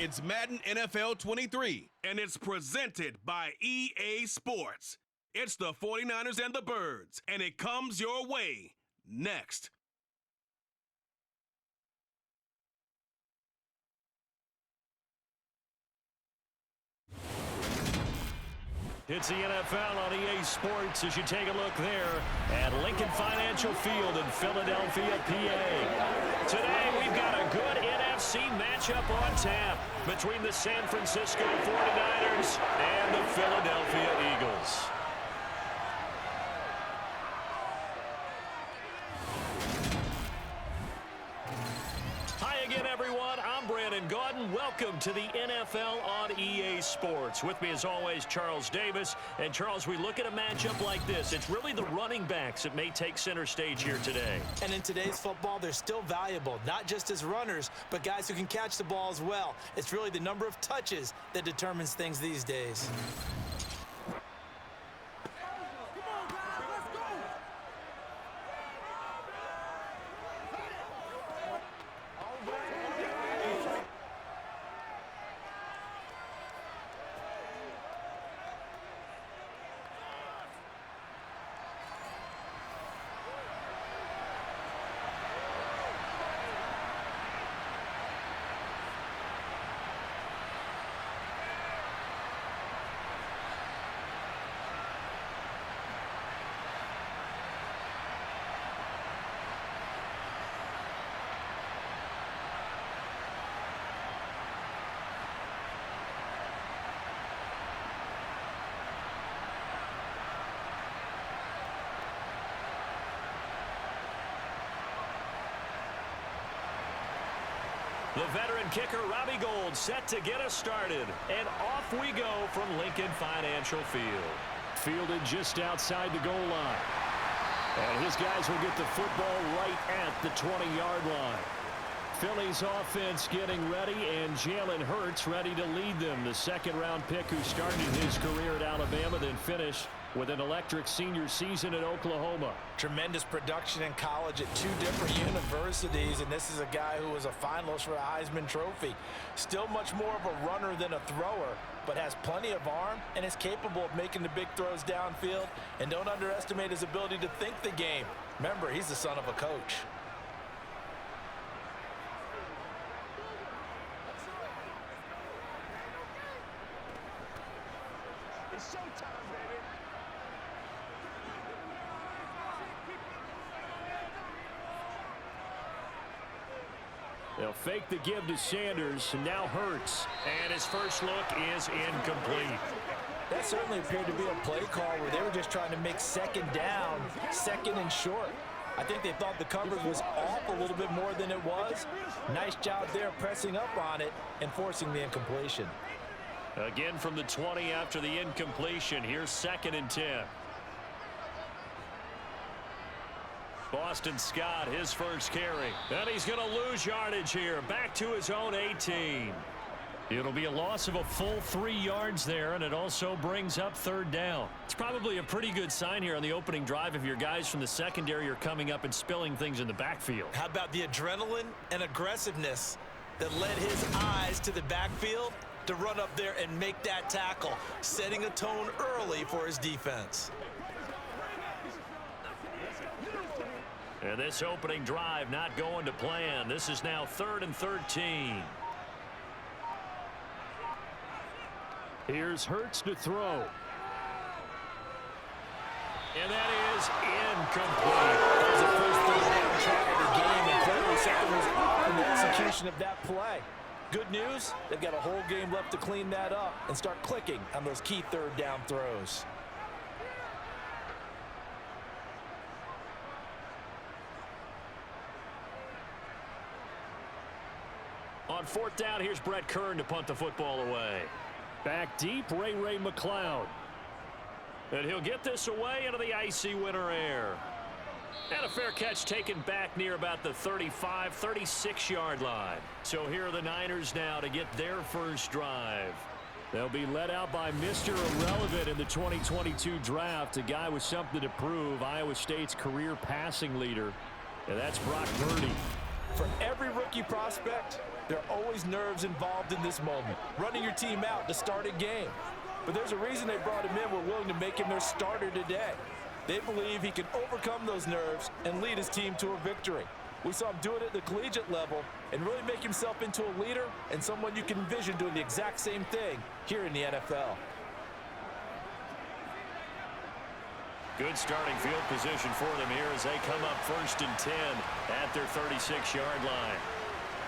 It's Madden NFL 23, and it's presented by EA Sports. It's the 49ers and the Birds, and it comes your way next. It's the NFL on EA Sports as you take a look there at Lincoln Financial Field in Philadelphia, PA. Today we've got a good NFC matchup on tap between the San Francisco 49ers and the Philadelphia Eagles. Hi again, everyone. I'm Brandon Gaudin. Welcome to the NFL on EA Sports. With me, as always, Charles Davis. And, Charles, we look at a matchup like this. It's really the running backs that may take center stage here today. And in today's football, they're still valuable, not just as runners, but guys who can catch the ball as well. It's really the number of touches that determines things these days. The veteran kicker, Robbie Gould, set to get us started. And off we go from Lincoln Financial Field. Fielded just outside the goal line. And his guys will get the football right at the 20-yard line. Philly's offense getting ready, and Jalen Hurts ready to lead them. The second-round pick who started his career at Alabama, then finished with an electric senior season at Oklahoma. Tremendous production in college at two different universities, and this is a guy who was a finalist for the Heisman Trophy. Still much more of a runner than a thrower, but has plenty of arm and is capable of making the big throws downfield. And don't underestimate his ability to think the game. Remember, he's the son of a coach. It's showtime, baby. They'll fake the give to Sanders, and now Hurts. And his first look is incomplete. That certainly appeared to be a play call where they were just trying to make second down, second and short. I think they thought the coverage was off a little bit more than it was. Nice job there pressing up on it and forcing the incompletion. Again from the 20 after the incompletion. Here's 2nd and 10. Boston Scott, his first carry. And he's going to lose yardage here. Back to his own 18. It'll be a loss of a full 3 yards there, and it also brings up 3rd down. It's probably a pretty good sign here on the opening drive if your guys from the secondary are coming up and spilling things in the backfield. How about the adrenaline and aggressiveness that led his eyes to the backfield to run up there and make that tackle, setting a tone early for his defense. And this opening drive not going to plan. This is now 3rd and 13. Here's Hurts to throw. And that is incomplete. That was the first third down try of the game, and clearly something was off in the execution of that play. Good news, they've got a whole game left to clean that up and start clicking on those key third down throws. On 4th down, here's Brett Kern to punt the football away. Back deep, Ray McLeod. And he'll get this away into the icy winter air. And a fair catch taken back near about the 35, 36-yard line. So here are the Niners now to get their first drive. They'll be led out by Mr. Irrelevant in the 2022 draft, a guy with something to prove, Iowa State's career passing leader, and that's Brock Purdy. For every rookie prospect, There are always nerves involved in this moment, running your team out to start a game. But there's a reason they brought him in. We're willing to make him their starter today. They believe he can overcome those nerves and lead his team to a victory. We saw him do it at the collegiate level and really make himself into a leader and someone you can envision doing the exact same thing here in the NFL. Good starting field position for them here as they come up 1st and 10 at their 36-yard line.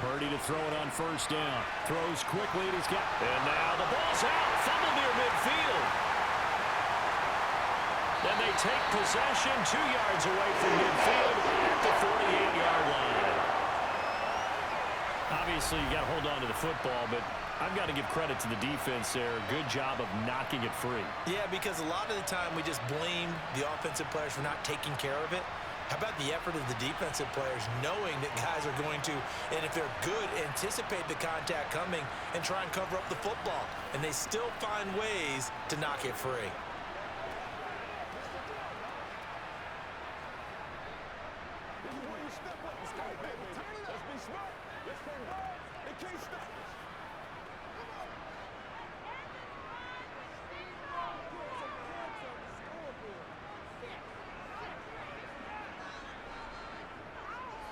Purdy to throw it on 1st down. Throws quickly and he's got... And now the ball's out. Fumble near midfield. Then they take possession 2 yards away from midfield at the 48-yard line. Obviously, you got to hold on to the football, but I've got to give credit to the defense there. Good job of knocking it free. Yeah, because a lot of the time we just blame the offensive players for not taking care of it. How about the effort of the defensive players knowing that guys are going to, and if they're good, anticipate the contact coming and try and cover up the football. And they still find ways to knock it free.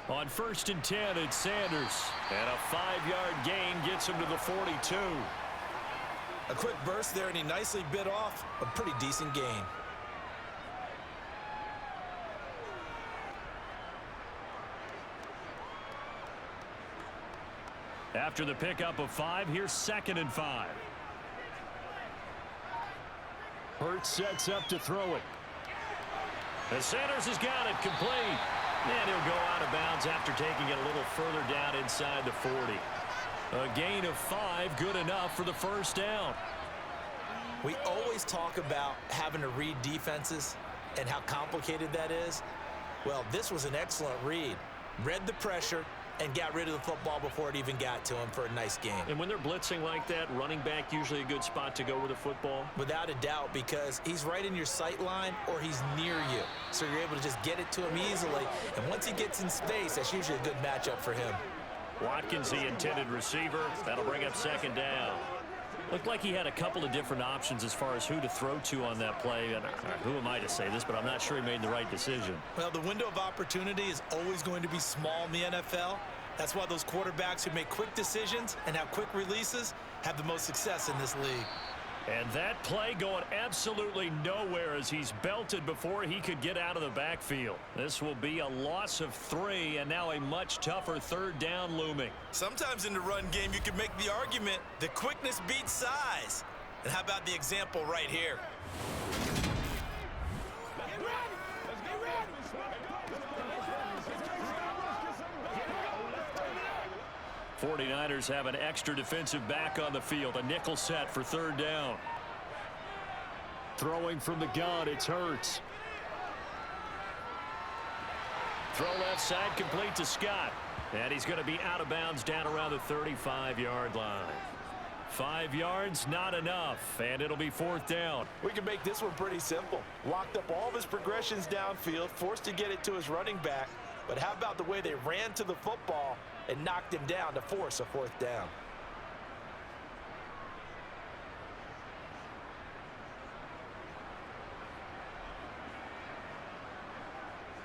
On 1st and 10, it's Sanders. And a 5-yard gain gets him to the 42. A quick burst there, and he nicely bit off a pretty decent gain. After the pickup of 5, here's 2nd and 5. Hurts sets up to throw it. And Sanders has got it complete. And he'll go out of bounds after taking it a little further down inside the 40. A gain of 5, good enough for the 1st down. We always talk about having to read defenses and how complicated that is. Well, this was an excellent read. Read the pressure and got rid of the football before it even got to him for a nice game. And when they're blitzing like that, running back usually a good spot to go with the football? Without a doubt, because he's right in your sight line or he's near you. So you're able to just get it to him easily. And once he gets in space, that's usually a good matchup for him. Watkins, the intended receiver. That'll bring up 2nd down. Looked like he had a couple of different options as far as who to throw to on that play. And who am I to say this, but I'm not sure he made the right decision. Well, the window of opportunity is always going to be small in the NFL. That's why those quarterbacks who make quick decisions and have quick releases have the most success in this league. And that play going absolutely nowhere as he's belted before he could get out of the backfield. This will be a loss of 3 and now a much tougher 3rd down looming. Sometimes in the run game you can make the argument that quickness beats size. And how about the example right here? 49ers have an extra defensive back on the field. A nickel set for 3rd down. Throwing from the gun, it's Hurts. Throw left side complete to Scott. And he's going to be out of bounds down around the 35-yard line. 5 yards, not enough, and it'll be 4th down. We can make this one pretty simple. Locked up all of his progressions downfield, forced to get it to his running back. But how about the way they ran to the football and knocked him down to force a 4th down?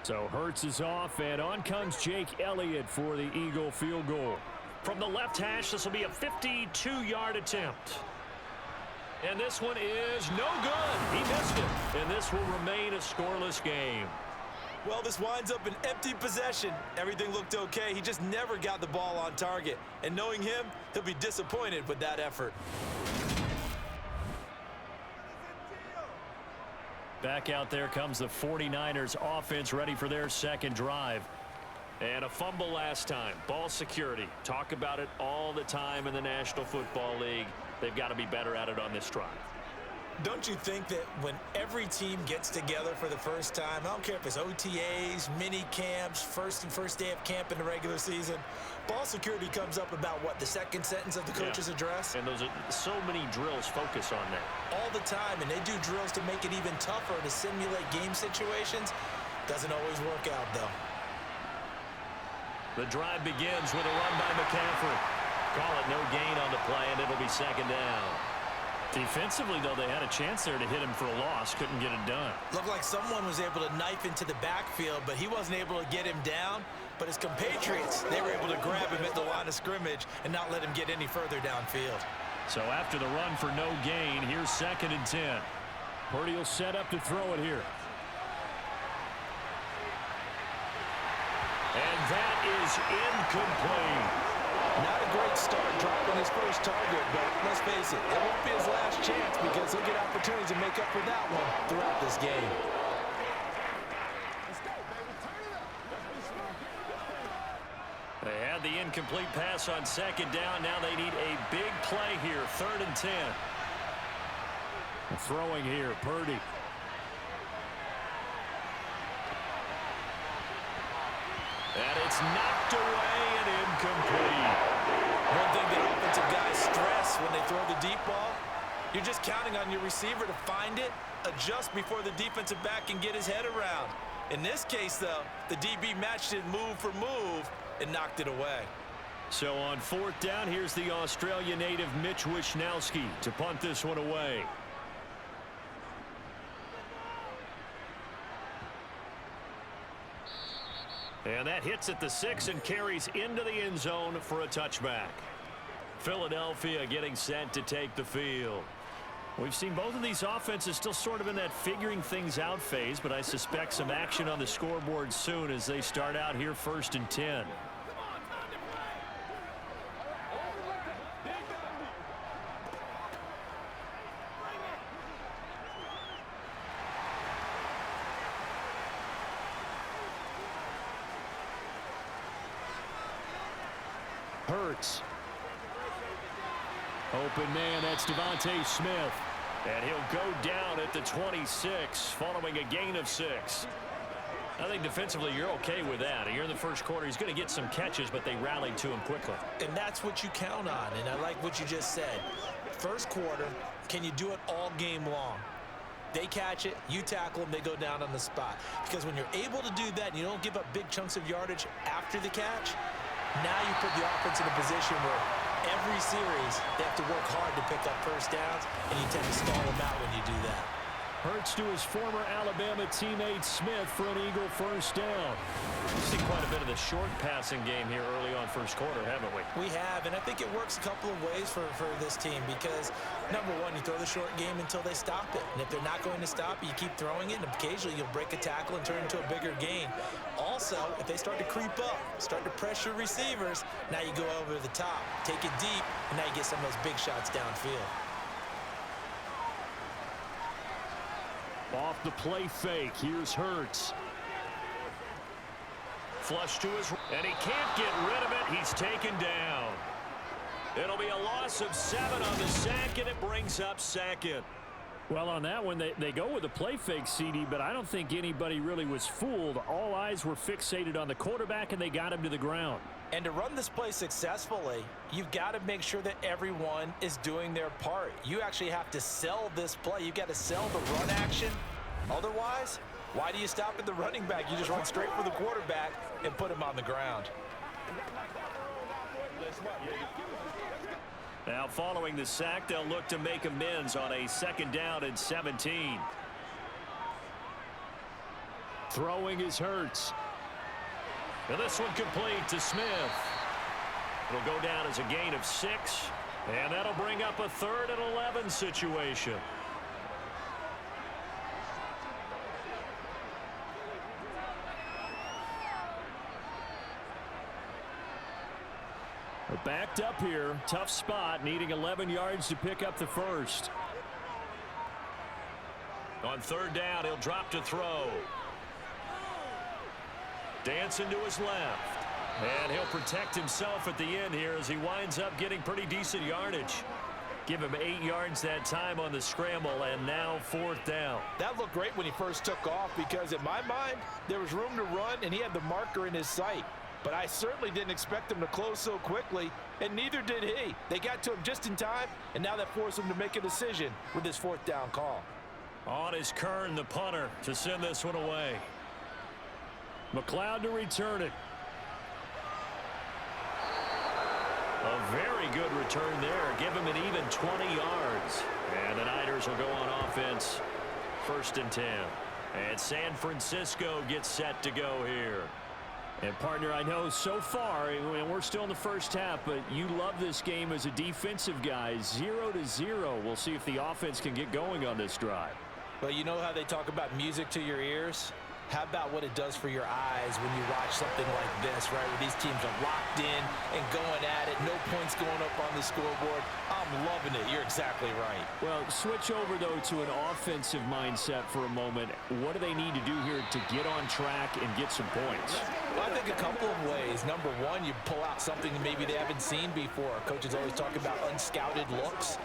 So Hurts is off, and on comes Jake Elliott for the Eagle field goal. From the left hash, this will be a 52-yard attempt. And this one is no good. He missed it. And this will remain a scoreless game. Well, this winds up an empty possession. Everything looked okay. He just never got the ball on target. And knowing him, he'll be disappointed with that effort. Back out there comes the 49ers offense ready for their 2nd drive. And a fumble last time. Ball security. Talk about it all the time in the National Football League. They've got to be better at it on this drive. Don't you think that when every team gets together for the first time, I don't care if it's OTAs, mini camps, first day of camp in the regular season, ball security comes up about what, the 2nd sentence of the coach's address? And those are so many drills focus on that. All the time, and they do drills to make it even tougher to simulate game situations. Doesn't always work out, though. The drive begins with a run by McCaffrey. Call it no gain on the play, and it'll be second down. Defensively, though, they had a chance there to hit him for a loss. Couldn't get it done. Looked like someone was able to knife into the backfield, but he wasn't able to get him down. But his compatriots, they were able to grab him at the line of scrimmage and not let him get any further downfield. So after the run for no gain, here's 2nd and 10. Purdy will set up to throw it here. And that is incomplete. Not a great start dropping his first target, but let's face it, it won't be his last chance because he'll get opportunities to make up for that one throughout this game. They had the incomplete pass on 2nd down. Now they need a big play here, 3rd and 10. Throwing here, Purdy. And it's knocked away and incomplete. One thing that offensive guys stress when they throw the deep ball, you're just counting on your receiver to find it, adjust before the defensive back can get his head around. In this case, though, the DB matched it move for move and knocked it away. So on 4th down, here's the Australia native Mitch Wishnowski to punt this one away. And that hits at the 6 and carries into the end zone for a touchback. Philadelphia getting set to take the field. We've seen both of these offenses still sort of in that figuring things out phase, but I suspect some action on the scoreboard soon as they start out here 1st and 10. Hurts. Open man, that's Devontae Smith. And he'll go down at the 26 following a gain of 6. I think defensively you're okay with that. Here in the first quarter, he's going to get some catches, but they rallied to him quickly. And that's what you count on, and I like what you just said. First quarter, can you do it all game long? They catch it, you tackle them, they go down on the spot. Because when you're able to do that and you don't give up big chunks of yardage after the catch, now you put the offense in a position where every series they have to work hard to pick up first downs, and you tend to stall them out when you do that. Hurts to his former Alabama teammate Smith for an Eagle first down. We've seen quite a bit of the short passing game here early on first quarter, haven't we? We have, and I think it works a couple of ways for this team because, number one, you throw the short game until they stop it. And if they're not going to stop it, you keep throwing it, and occasionally you'll break a tackle and turn it into a bigger gain. Also, if they start to creep up, start to pressure receivers, now you go over the top, take it deep, and now you get some of those big shots downfield. Off the play fake, here's Hurts. Flush to his, and he can't get rid of it. He's taken down. It'll be a loss of 7 on the sack, and it brings up 2nd. Well, on that one, they go with a play fake, CD, but I don't think anybody really was fooled. All eyes were fixated on the quarterback, and they got him to the ground. And to run this play successfully, you've got to make sure that everyone is doing their part. You actually have to sell this play. You've got to sell the run action. Otherwise, why do you stop at the running back? You just run straight for the quarterback and put him on the ground. Now, following the sack, they'll look to make amends on a 2nd down and 17. Throwing is Hurts. And this one complete to Smith. It'll go down as a gain of 6, and that'll bring up a 3rd and 11 situation. We're backed up here. Tough spot, needing 11 yards to pick up the first. On 3rd down, he'll drop to throw. Dancing to his left. And he'll protect himself at the end here as he winds up getting pretty decent yardage. Give him 8 yards that time on the scramble, and now 4th down. That looked great when he first took off because, in my mind, there was room to run, and he had the marker in his sight. But I certainly didn't expect him to close so quickly, and neither did he. They got to him just in time, and now that forced him to make a decision with his 4th down call. On is Kern, the punter, to send this one away. McLeod to return it. A very good return there. Give him an even 20 yards. And the Niners will go on offense. 1st and 10. And San Francisco gets set to go here. And, partner, I know so far, and we're still in the first half, but you love this game as a defensive guy. 0-0. We'll see if the offense can get going on this drive. Well, you know how they talk about music to your ears? How about what it does for your eyes when you watch something like this, right, where these teams are locked in and going at it, no points going up on the scoreboard. I'm loving it. You're exactly right. Well, switch over, though, to an offensive mindset for a moment. What do they need to do here to get on track and get some points? Well, I think a couple of ways. Number one, you pull out something maybe they haven't seen before. Coaches always talk about unscouted looks.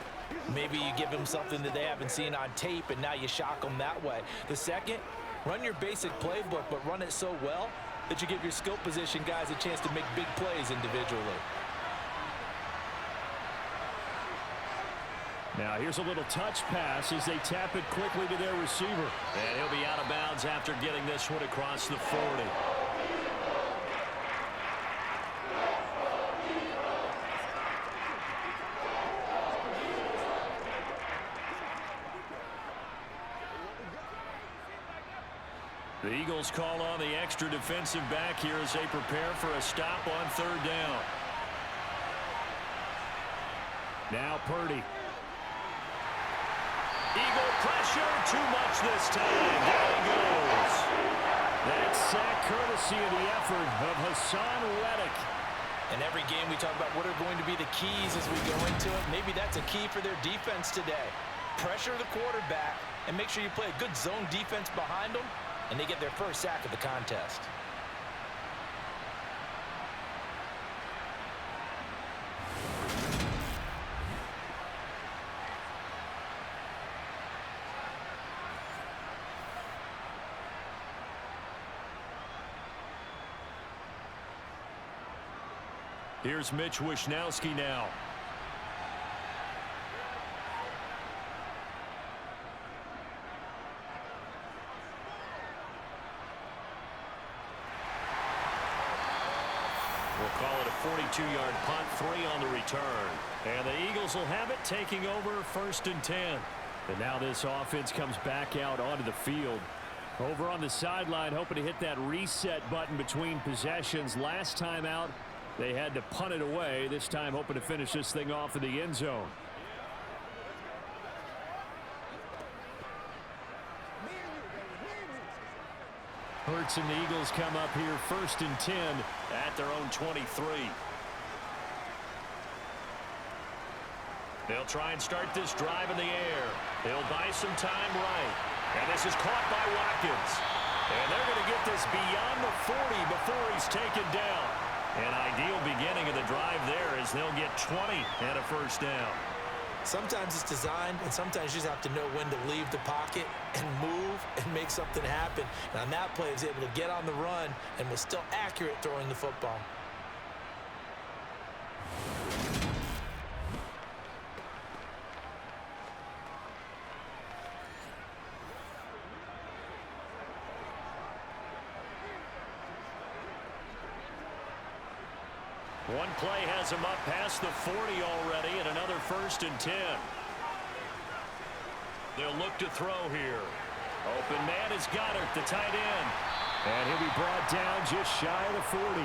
Maybe you give them something that they haven't seen on tape, and now you shock them that way. The second, run your basic playbook, but run it so well that you give your skill position guys a chance to make big plays individually. Now here's a little touch pass as they tap it quickly to their receiver. And he'll be out of bounds after getting this one across the 40. The Eagles call on the extra defensive back here as they prepare for a stop on 3rd down. Now Purdy. Eagle pressure, too much this time. There he goes. That sack courtesy of the effort of Hassan Reddick. In every game we talk about what are going to be the keys as we go into it. Maybe that's a key for their defense today. Pressure the quarterback and make sure you play a good zone defense behind them, and they get their first sack of the contest. Here's Mitch Wishnowsky now. We'll call it a 42-yard punt, 3 on the return. And the Eagles will have it, taking over 1st and 10. And now this offense comes back out onto the field. Over on the sideline, hoping to hit that reset button between possessions. Last time out, they had to punt it away. This time hoping to finish this thing off in the end zone. Hurts and the Eagles come up here 1st and 10 at their own 23. They'll try and start this drive in the air. They'll buy some time right. And this is caught by Watkins. And they're going to get this beyond the 40 before he's taken down. An ideal beginning of the drive there as they'll get 20 and a 1st down. Sometimes it's designed, and sometimes you just have to know when to leave the pocket and move and make something happen. And on that play, he was able to get on the run and was still accurate throwing the football. One play has him up past the 40 already, and another 1st and 10. They'll look to throw here. Open man is Goddard, the tight end. And he'll be brought down just shy of the 40.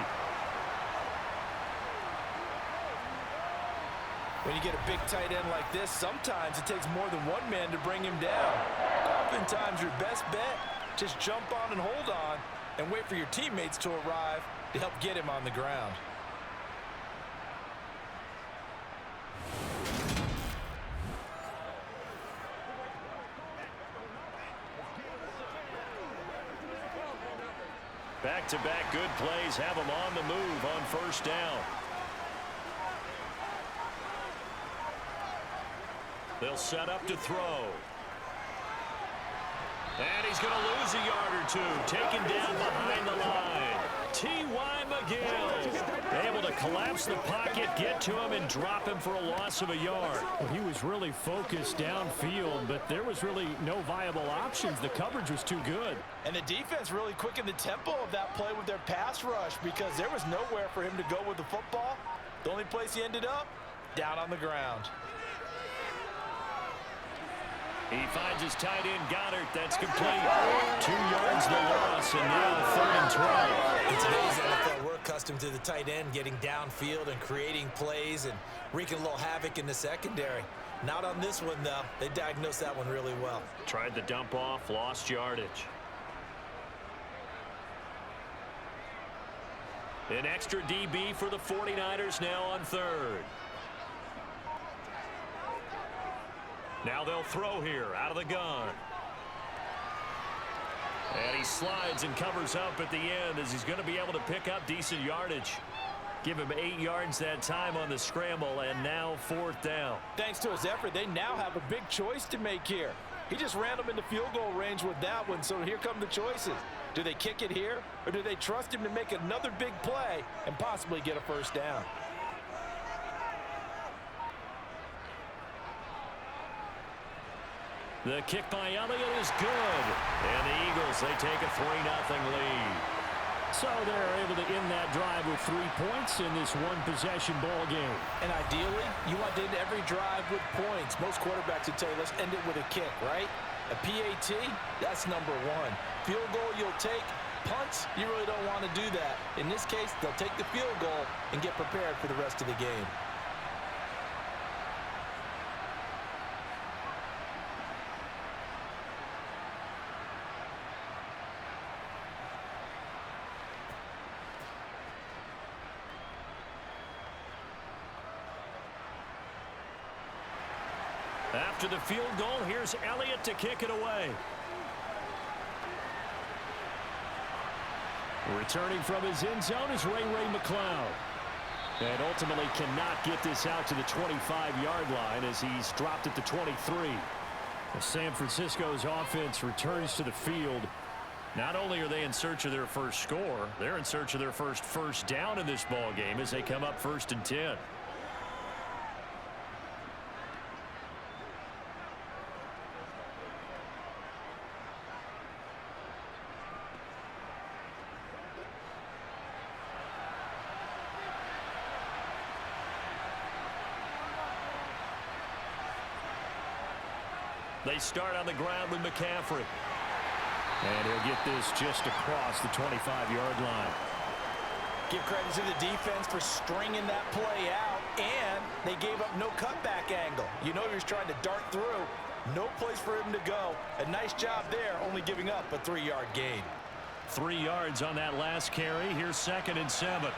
When you get a big tight end like this, sometimes it takes more than one man to bring him down. Oftentimes your best bet, just jump on and hold on and wait for your teammates to arrive to help get him on the ground. Back-to-back good plays have them on the move on 1st down. They'll set up to throw. And he's going to lose a yard or two. Taken down behind the line. T.Y. McGill able to collapse the pocket, get to him, and drop him for a loss of a yard. Well, he was really focused downfield, but there was really no viable options. The coverage was too good. And the defense really quickened the tempo of that play with their pass rush because there was nowhere for him to go with the football. The only place he ended up, down on the ground. He finds his tight end, Goddard. That's complete. 2 yards the loss, and now 3rd and 12. In today's NFL, we're accustomed to the tight end getting downfield and creating plays and wreaking a little havoc in the secondary. Not on this one, though. They diagnosed that one really well. Tried the dump off, lost yardage. An extra DB for the 49ers now on 3rd. Now they'll throw here out of the gun. And he slides and covers up at the end as he's going to be able to pick up decent yardage. Give him 8 yards that time on the scramble, and now 4th down. Thanks to his effort, they now have a big choice to make here. He just ran them into field goal range with that one, so here come the choices. Do they kick it here, or do they trust him to make another big play and possibly get a 1st down? The kick by Elliott is good. And the Eagles, they take a 3-0 lead. So they're able to end that drive with 3 points in this one-possession ball game. And ideally, you want to end every drive with points. Most quarterbacks would tell you, let's end it with a kick, right? A PAT, that's number 1. Field goal you'll take. Punts, you really don't want to do that. In this case, they'll take the field goal and get prepared for the rest of the game. After the field goal, here's Elliott to kick it away. Returning from his end zone is Ray McCloud. And ultimately cannot get this out to the 25-yard line as he's dropped it to 23. San Francisco's offense returns to the field. Not only are they in search of their first score, they're in search of their first down in this ball game as they come up 1st and 10. They start on the ground with McCaffrey. And he'll get this just across the 25-yard line. Give credit to the defense for stringing that play out, and they gave up no cutback angle. You know he was trying to dart through. No place for him to go. A nice job there, only giving up a 3-yard gain. 3 yards on that last carry. Here's 2nd and 7.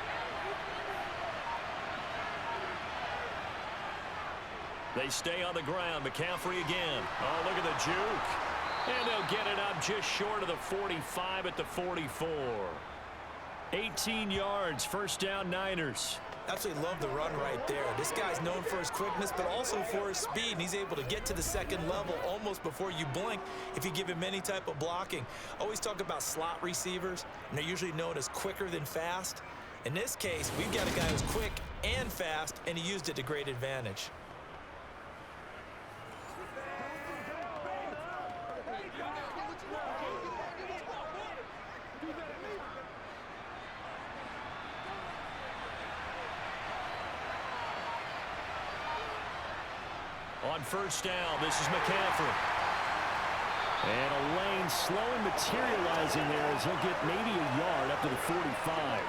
They stay on the ground. McCaffrey again. Oh, look at the juke. And they'll get it up just short of the 45 at the 44. 18 yards, 1st down Niners. Absolutely love the run right there. This guy's known for his quickness, but also for his speed, and he's able to get to the 2nd level almost before you blink if you give him any type of blocking. Always talk about slot receivers, and they're usually known as quicker than fast. In this case, we've got a guy who's quick and fast, and he used it to great advantage. On 1st down, this is McCaffrey. And a lane slowly materializing there as he'll get maybe a yard up to the 45.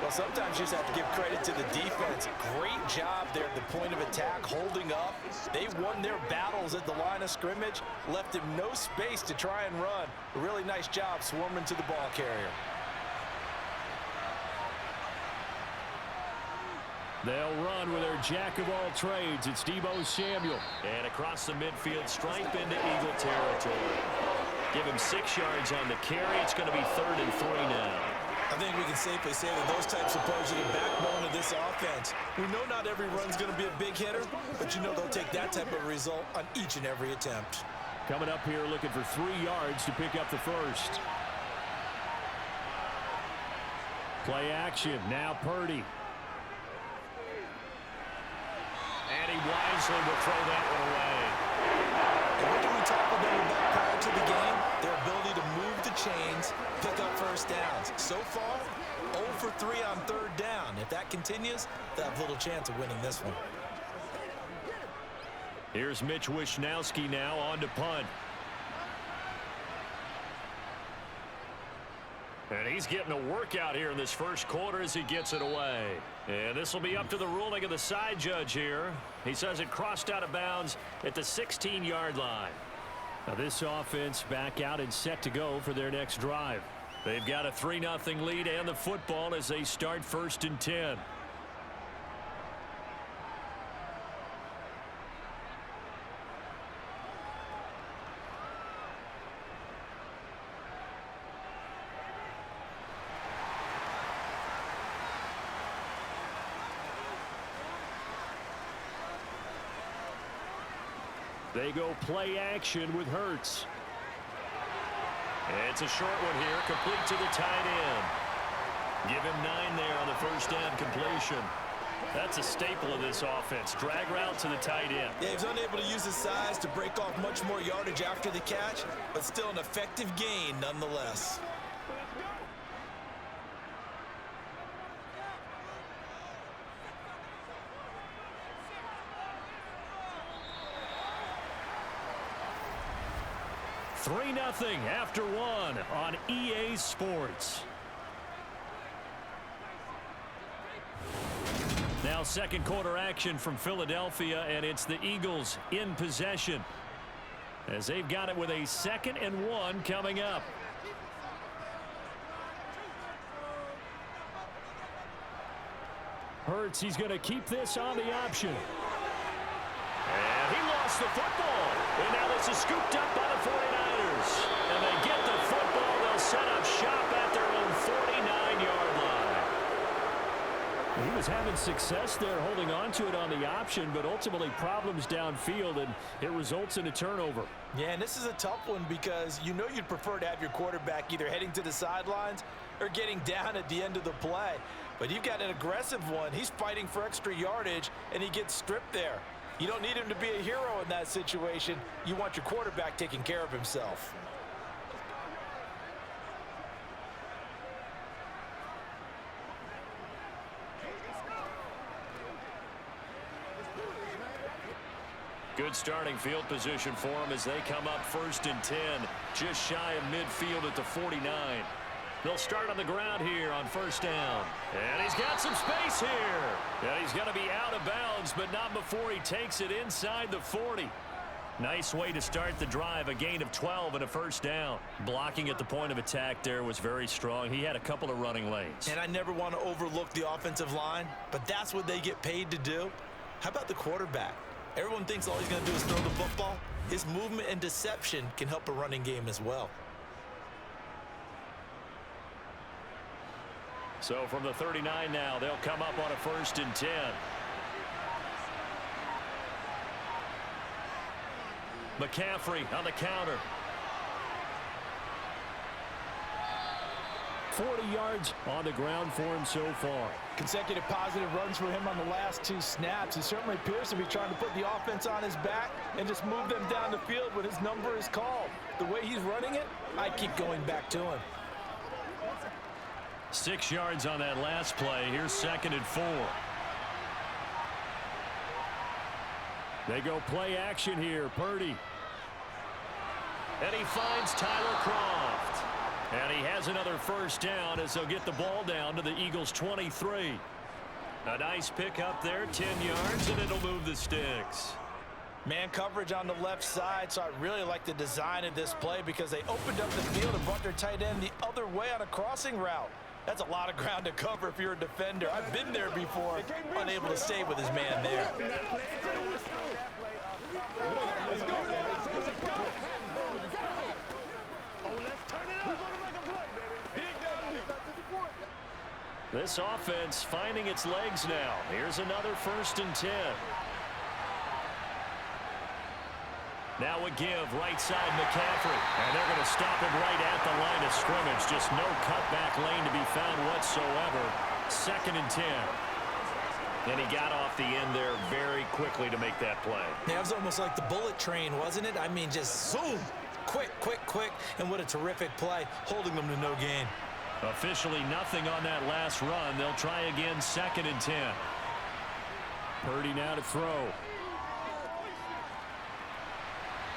Well, sometimes you just have to give credit to the defense. Great job there at the point of attack, holding up. They won their battles at the line of scrimmage, left him no space to try and run. A really nice job swarming to the ball carrier. They'll run with their jack-of-all-trades. It's Deebo Samuel. And across the midfield, stripe into Eagle territory. Give him 6 yards on the carry. It's going to be 3rd and 3 now. I think we can safely say that those types of plays are the backbone of this offense. We know not every run's going to be a big hitter, but you know they'll take that type of result on each and every attempt. Coming up here looking for 3 yards to pick up the 1st. Play action. Now Purdy. And he wisely will throw that one away. And what did we talk about prior to the game? Their ability to move the chains, pick up 1st first downs. So far, 0 for 3 on third down. If that continues, they'll have little chance of winning this one. Here's Mitch Wishnowski now on to punt. And he's getting a workout here in this first quarter as he gets it away. And this will be up to the ruling of the side judge here. He says it crossed out of bounds at the 16-yard line. Now this offense back out and set to go for their next drive. They've got a 3-0 lead and the football as they start 1st and 10. They go play action with Hurts. It's a short one here, complete to the tight end. Give him 9 there on the first down completion. That's a staple of this offense. Drag route to the tight end. Yeah, he was unable to use his size to break off much more yardage after the catch, but still an effective gain nonetheless. Three 0 after 1 on EA Sports. Now second quarter action from Philadelphia, and it's the Eagles in possession as they've got it with a 2nd and 1 coming up. Hurts, he's going to keep this on the option. And he lost the football. And now this is scooped up by the 49ers. And they get the football. They'll set up shop at their own 49-yard line. He was having success there holding on to it on the option, but ultimately problems downfield, and it results in a turnover. Yeah, and this is a tough one because you know you'd prefer to have your quarterback either heading to the sidelines or getting down at the end of the play. But you've got an aggressive one. He's fighting for extra yardage, and he gets stripped there. You don't need him to be a hero in that situation. You want your quarterback taking care of himself. Good starting field position for him as they come up 1st and 10, just shy of midfield at the 49. They'll start on the ground here on 1st down. And he's got some space here. And he's going to be out of bounds, but not before he takes it inside the 40. Nice way to start the drive, a gain of 12 and a 1st down. Blocking at the point of attack there was very strong. He had a couple of running lanes. And I never want to overlook the offensive line, but that's what they get paid to do. How about the quarterback? Everyone thinks all he's going to do is throw the football. His movement and deception can help a running game as well. So from the 39 now, they'll come up on a 1st and 10. McCaffrey on the counter. 40 yards on the ground for him so far. Consecutive positive runs for him on the last 2 snaps. He certainly appears to be trying to put the offense on his back and just move them down the field when his number is called. The way he's running it, I keep going back to him. 6 yards on that last play. Here's 2nd and 4. They go play action here. Purdy. And he finds Tyler Kroft. And he has another 1st down as they'll get the ball down to the Eagles' 23. A nice pick up there, 10 yards, and it'll move the sticks. Man coverage on the left side, so I really like the design of this play because they opened up the field and brought their tight end the other way on a crossing route. That's a lot of ground to cover if you're a defender. I've been there before, unable to stay with his man there. This offense finding its legs now. Here's another 1st and 10. Now a give, right side McCaffrey. And they're going to stop him right at the line of scrimmage. Just no cutback lane to be found whatsoever. 2nd and 10. And he got off the end there very quickly to make that play. Yeah, it was almost like the bullet train, wasn't it? I mean, just zoom. Quick, quick, quick. And what a terrific play, holding them to no gain. Officially nothing on that last run. They'll try again, 2nd and 10. Purdy now to throw.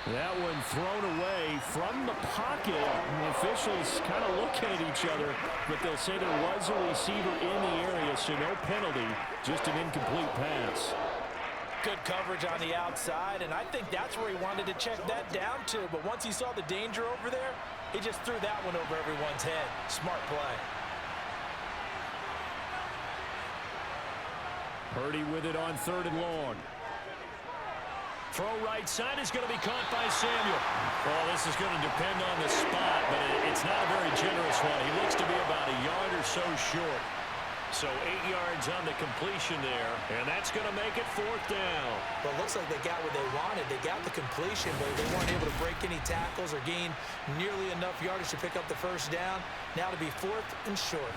That one thrown away from the pocket. The officials kind of looking at each other, but they'll say there was a receiver in the area, so no penalty, just an incomplete pass. Good coverage on the outside, and I think that's where he wanted to check that down to. But once he saw the danger over there, he just threw that one over everyone's head. Smart play. Purdy with it on 3rd and long. Throw right side is going to be caught by Samuel. Well, this is going to depend on the spot, but it's not a very generous one. He looks to be about a yard or so short. So 8 yards on the completion there, and that's going to make it 4th down. Well, it looks like they got what they wanted. They got the completion, but they weren't able to break any tackles or gain nearly enough yardage to pick up the 1st down. Now to be 4th and short.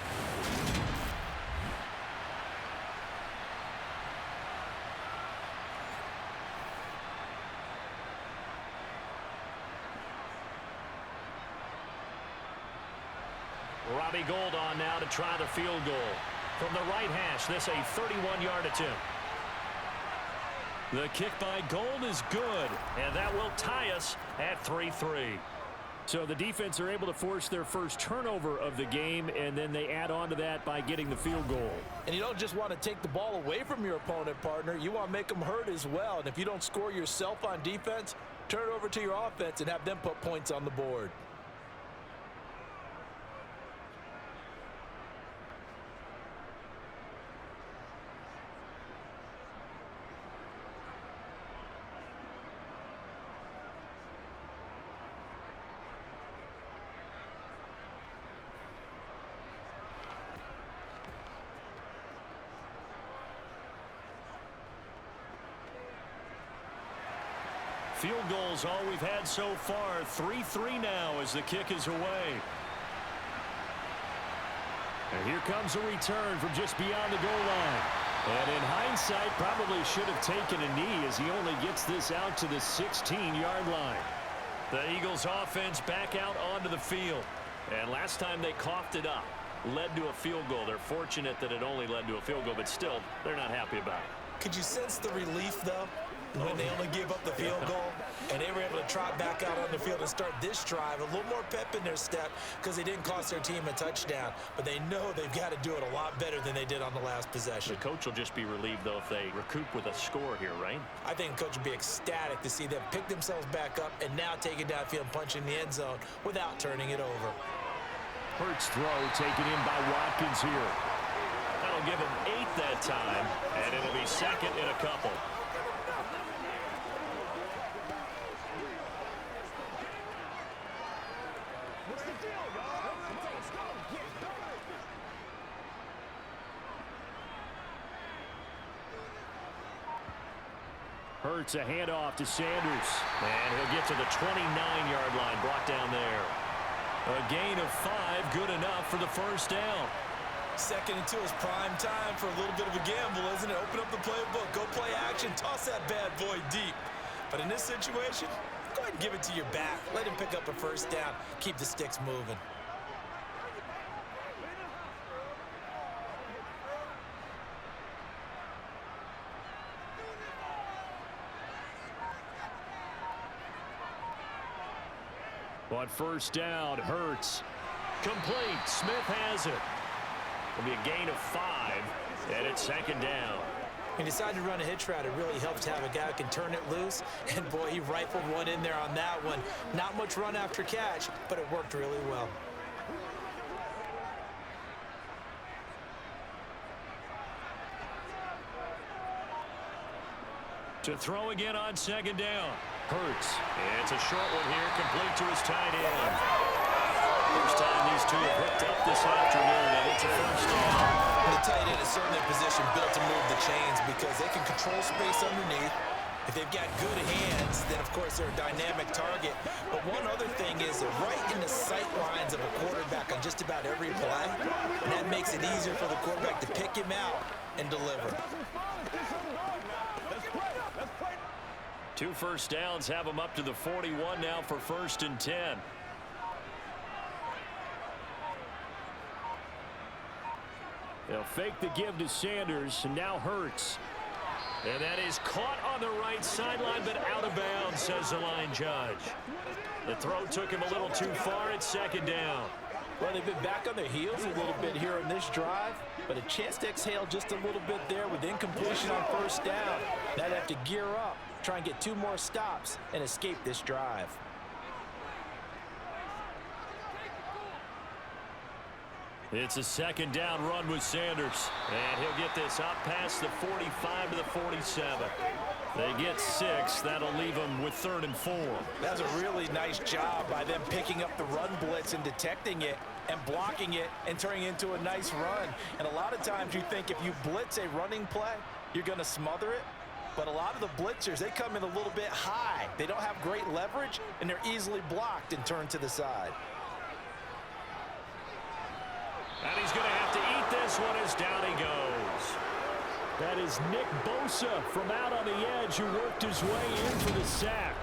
Robbie Gould on now to try the field goal. From the right hash, this a 31-yard attempt. The kick by Gould is good, and that will tie us at 3-3. So the defense are able to force their first turnover of the game, and then they add on to that by getting the field goal. And you don't just want to take the ball away from your opponent, partner. You want to make them hurt as well. And if you don't score yourself on defense, turn it over to your offense and have them put points on the board. Field goals all we've had so far. 3-3 now as the kick is away. And here comes a return from just beyond the goal line. And in hindsight, probably should have taken a knee as he only gets this out to the 16-yard line. The Eagles offense back out onto the field. And last time they coughed it up, led to a field goal. They're fortunate that it only led to a field goal, but still, they're not happy about it. Could you sense the relief, though, when they only gave up the field goal and they were able to trot back out on the field and start this drive? A little more pep in their step because they didn't cost their team a touchdown, but they know they've got to do it a lot better than they did on the last possession. The coach will just be relieved, though, if they recoup with a score here, right? I think the coach would be ecstatic to see them pick themselves back up and now take it downfield and punch in the end zone without turning it over. Hurts throw taken in by Watkins here. That'll give him 8 that time, and it'll be 2nd and a couple. Hurts a handoff to Sanders. And he'll get to the 29-yard line, brought down there. A gain of 5, good enough for the 1st down. 2nd and 2 is prime time for a little bit of a gamble, isn't it? Open up the playbook, go play action, toss that bad boy deep. But in this situation, go ahead and give it to your back. Let him pick up a 1st down, keep the sticks moving. On 1st down, Hurts. Complete. Smith has it. It'll be a gain of 5, and it's 2nd down. He decided to run a hitch route. It really helps to have a guy who can turn it loose. And, boy, he rifled one in there on that one. Not much run after catch, but it worked really well. To throw again on 2nd down. Hurts. It's a short one here, complete to his tight end. First time these two have hooked up this afternoon, and it's a 1st down. The tight end is certainly a position built to move the chains because they can control space underneath. If they've got good hands, then, of course, they're a dynamic target. But one other thing is they're right in the sight lines of a quarterback on just about every play, and that makes it easier for the quarterback to pick him out and deliver. 2 1st downs have them up to the 41 now for 1st and 10. They'll fake the give to Sanders, and now Hurts. And that is caught on the right sideline, but out of bounds, says the line judge. The throw took him a little too far. It's second down. Well, they've been back on their heels a little bit here in this drive, but a chance to exhale just a little bit there with incompletion on first down. Now they have to gear up, try and get 2 more stops, and escape this drive. It's a second down run with Sanders. And he'll get this up past the 45 to the 47. They get 6. That'll leave them with 3rd and 4. That's a really nice job by them picking up the run blitz and detecting it and blocking it and turning it into a nice run. And a lot of times you think if you blitz a running play, you're going to smother it. But a lot of the blitzers, they come in a little bit high. They don't have great leverage, and they're easily blocked and turned to the side. And he's going to have to eat this one as down he goes. That is Nick Bosa from out on the edge who worked his way in for the sack.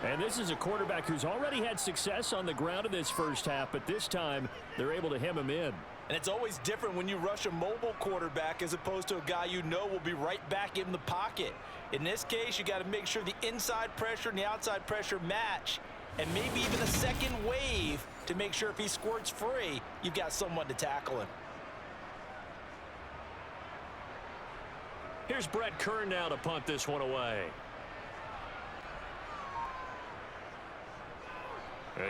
And this is a quarterback who's already had success on the ground in this first half, but this time they're able to hem him in. And it's always different when you rush a mobile quarterback as opposed to a guy you know will be right back in the pocket. In this case, you got to make sure the inside pressure and the outside pressure match, and maybe even a second wave to make sure if he squirts free, you've got someone to tackle him. Here's Brett Kern now to punt this one away.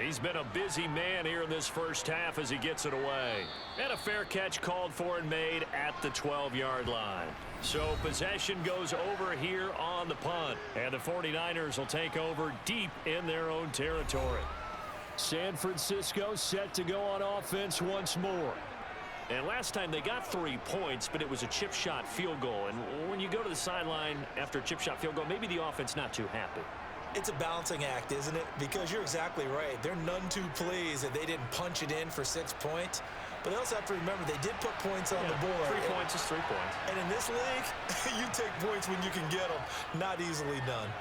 He's been a busy man here in this first half as he gets it away. And a fair catch called for and made at the 12-yard line. So possession goes over here on the punt. And the 49ers will take over deep in their own territory. San Francisco set to go on offense once more. And last time they got 3 points, but it was a chip shot field goal. And when you go to the sideline after a chip shot field goal, maybe the offense not too happy. It's a balancing act, isn't it? Because you're exactly right. They're none too pleased that they didn't punch it in for 6 points. But they also have to remember they did put points on the board. 3 points is 3 points. And in this league, you take points when you can get them. Not easily done.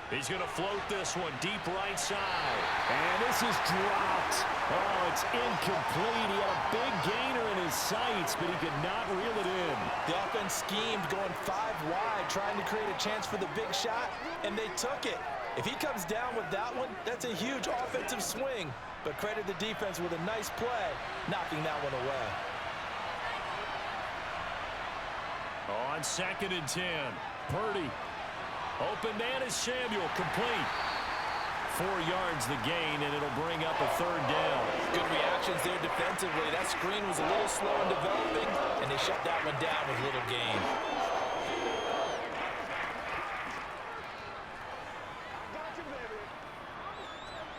He's going to float this one deep right side. And this is dropped. Oh, it's incomplete. He had a big gainer in his sights, but he could not reel it in. The offense schemed going 5 wide, trying to create a chance for the big shot, and they took it. If he comes down with that one, that's a huge offensive swing. But credit the defense with a nice play, knocking that one away. On 2nd and 10, Purdy. Open man is Samuel, complete. 4 yards the gain, and it'll bring up a 3rd down. Good reactions there defensively. That screen was a little slow in developing, and they shut that one down with little gain.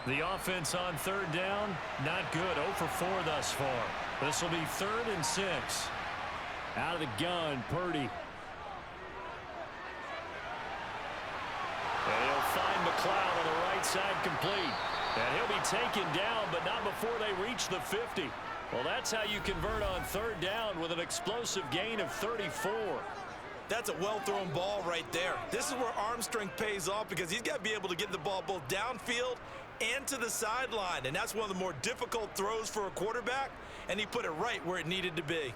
The offense on 3rd down, not good. 0 for 4 thus far. This will be 3rd and 6. Out of the gun, Purdy. And he'll find McLeod on the right side, complete. And he'll be taken down, but not before they reach the 50. Well, that's how you convert on 3rd down with an explosive gain of 34. That's a well-thrown ball right there. This is where arm strength pays off because he's got to be able to get the ball both downfield and to the sideline. And that's one of the more difficult throws for a quarterback, and he put it right where it needed to be.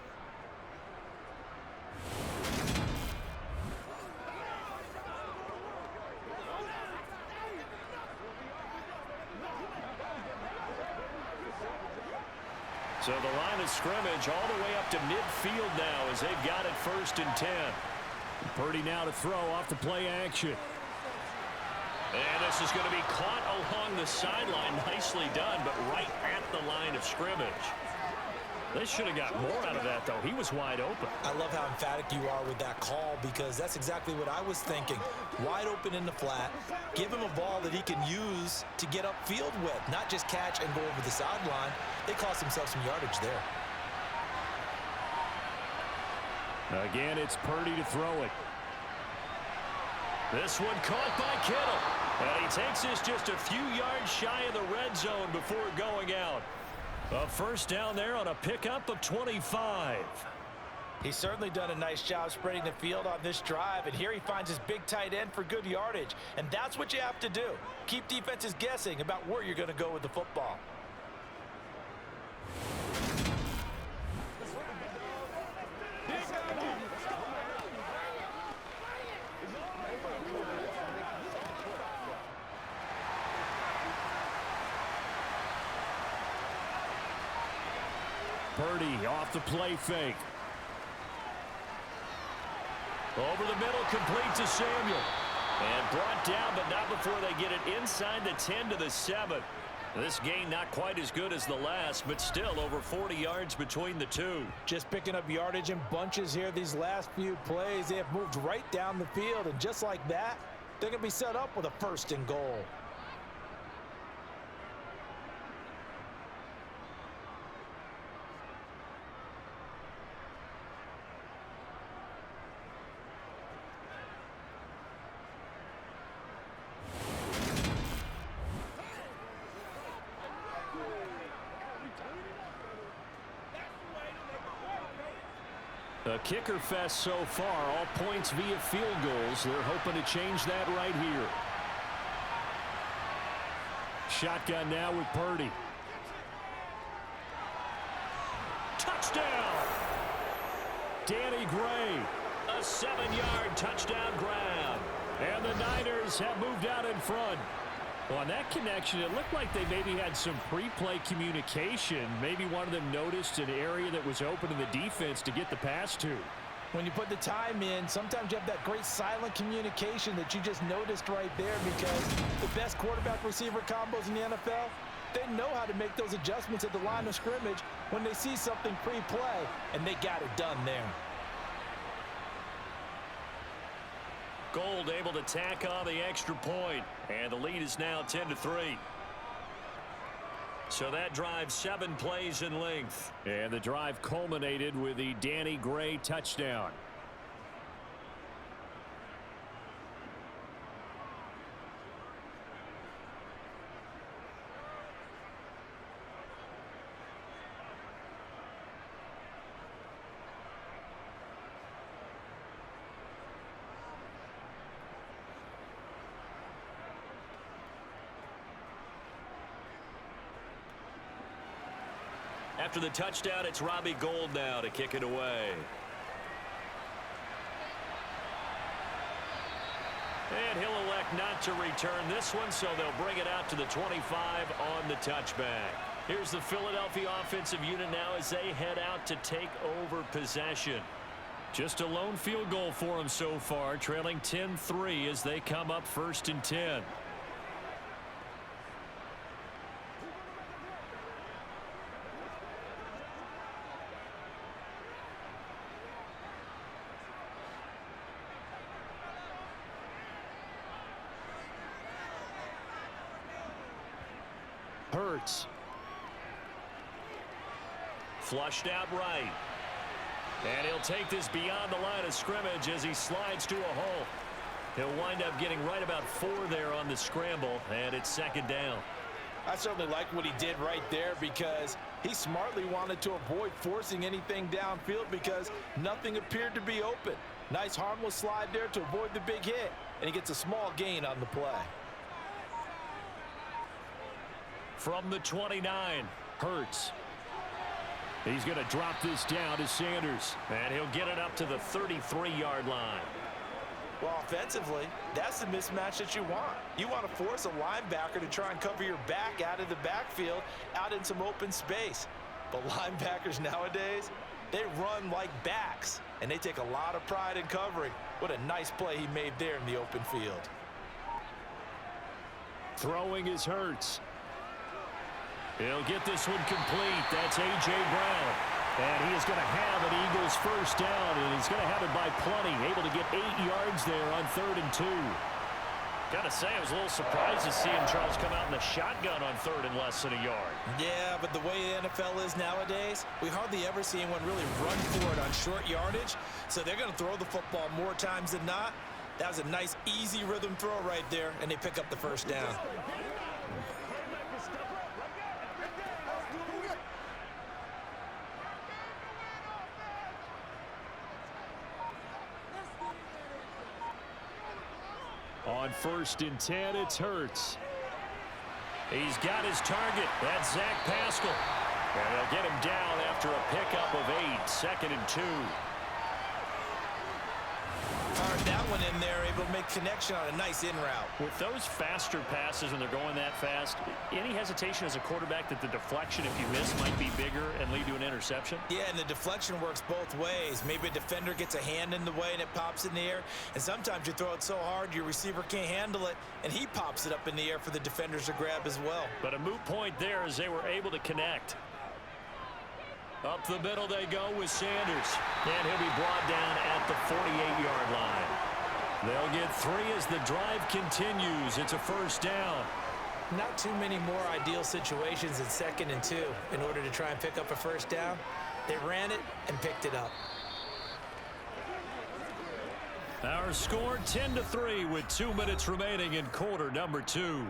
So the line of scrimmage all the way up to midfield now as they've got it 1st and 10. Purdy now to throw off the play action. And this is going to be caught along the sideline. Nicely done, but right at the line of scrimmage. They should have got more out of that, though. He was wide open. I love how emphatic you are with that call because that's exactly what I was thinking. Wide open in the flat. Give him a ball that he can use to get upfield with, not just catch and go over the sideline. They cost themselves some yardage there. Again, it's Purdy to throw it. This one caught by Kittle. And he takes this just a few yards shy of the red zone before going out. A 1st down there on a pickup of 25. He's certainly done a nice job spreading the field on this drive, and here he finds his big tight end for good yardage. And that's what you have to do. Keep defenses guessing about where you're going to go with the football. Purdy off the play fake. Over the middle, complete to Samuel. And brought down, but not before they get it inside the 10 to the 7. This gain not quite as good as the last, but still over 40 yards between the two. Just picking up yardage in bunches here these last few plays. They have moved right down the field, and just like that, they're going to be set up with a 1st and goal. A kicker fest so far, all points via field goals. They're hoping to change that right here. Shotgun now with Purdy. Touchdown! Danny Gray. A 7-yard touchdown grab. And the Niners have moved out in front. Well, on that connection, it looked like they maybe had some pre-play communication. Maybe one of them noticed an area that was open in the defense to get the pass to. When you put the time in, sometimes you have that great silent communication that you just noticed right there, because the best quarterback-receiver combos in the NFL, they know how to make those adjustments at the line of scrimmage when they see something pre-play, and they got it done there. Gold able to tack on the extra point, and the lead is now 10-3. So that drive 7 plays in length. And the drive culminated with the Danny Gray touchdown. After the touchdown, it's Robbie Gould now to kick it away. And he'll elect not to return this one, so they'll bring it out to the 25 on the touchback. Here's the Philadelphia offensive unit now as they head out to take over possession. Just a lone field goal for them so far, trailing 10-3 as they come up 1st and 10. Hurts. Flushed out right. And he'll take this beyond the line of scrimmage as he slides to a hole. He'll wind up getting right about 4 there on the scramble, and it's 2nd down. I certainly like what he did right there, because he smartly wanted to avoid forcing anything downfield because nothing appeared to be open. Nice harmless slide there to avoid the big hit, and he gets a small gain on the play. From the 29, Hurts. He's going to drop this down to Sanders. and he'll get it up to the 33-yard line. Well, offensively, that's the mismatch that you want. You want to force a linebacker to try and cover your back out of the backfield, out in some open space. But linebackers nowadays, they run like backs, and they take a lot of pride in covering. What a nice play he made there in the open field. Throwing is Hurts. He'll get this one complete. That's A.J. Brown. And he is going to have an Eagles 1st down, and he's going to have it by plenty. Able to get 8 yards there on 3rd and 2. Got to say, I was a little surprised to see him, Charles, come out in the shotgun on 3rd and less than a yard. Yeah, but the way the NFL is nowadays, we hardly ever see anyone really run for it on short yardage. So they're going to throw the football more times than not. That was a nice, easy rhythm throw right there, and they pick up the 1st down. On 1st and 10, it's Hurts. He's got his target. That's Zach Pascal. And they'll get him down after a pickup of 8. 2nd and 2. Fired that one in there, able to make connection on a nice in route. With those faster passes and they're going that fast, any hesitation as a quarterback that the deflection, if you miss, might be bigger and lead to an interception? Yeah, and the deflection works both ways. Maybe a defender gets a hand in the way and it pops in the air, and sometimes you throw it so hard your receiver can't handle it, and he pops it up in the air for the defenders to grab as well. But a moot point there as they were able to connect. Up the middle they go with Sanders. And he'll be brought down at the 48-yard line. They'll get 3 as the drive continues. It's a first down. Not too many more ideal situations in 2nd and 2 in order to try and pick up a first down. They ran it and picked it up. Our score 10-3 with 2 minutes remaining in quarter number 2.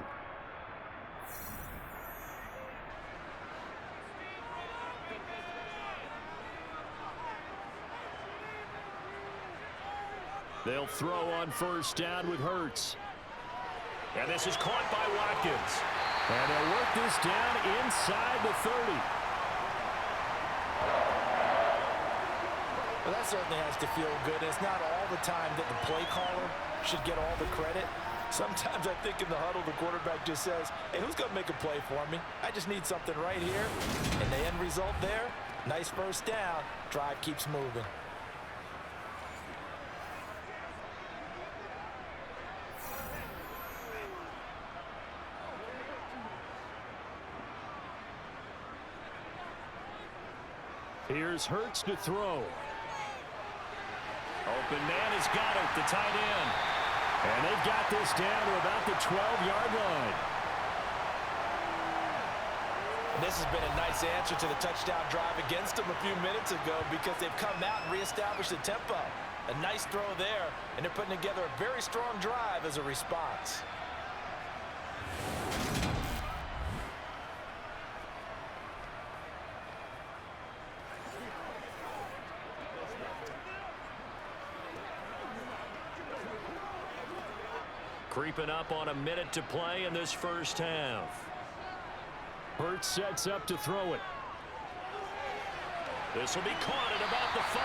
They'll throw on first down with Hurts. And this is caught by Watkins. And they'll work this down inside the 30. Well, that certainly has to feel good. It's not all the time that the play caller should get all the credit. Sometimes I think in the huddle, the quarterback just says, hey, who's going to make a play for me? I just need something right here. And the end result there, nice first down. Drive keeps moving. Here's Hurts to throw. Open man has got it, the tight end. And they've got this down to about the 12-yard line. This has been a nice answer to the touchdown drive against them a few minutes ago because they've come out and reestablished the tempo. A nice throw there, and they're putting together a very strong drive as a response. Creeping up on a minute to play in this first half. Hurts sets up to throw it. This will be caught at about the 5.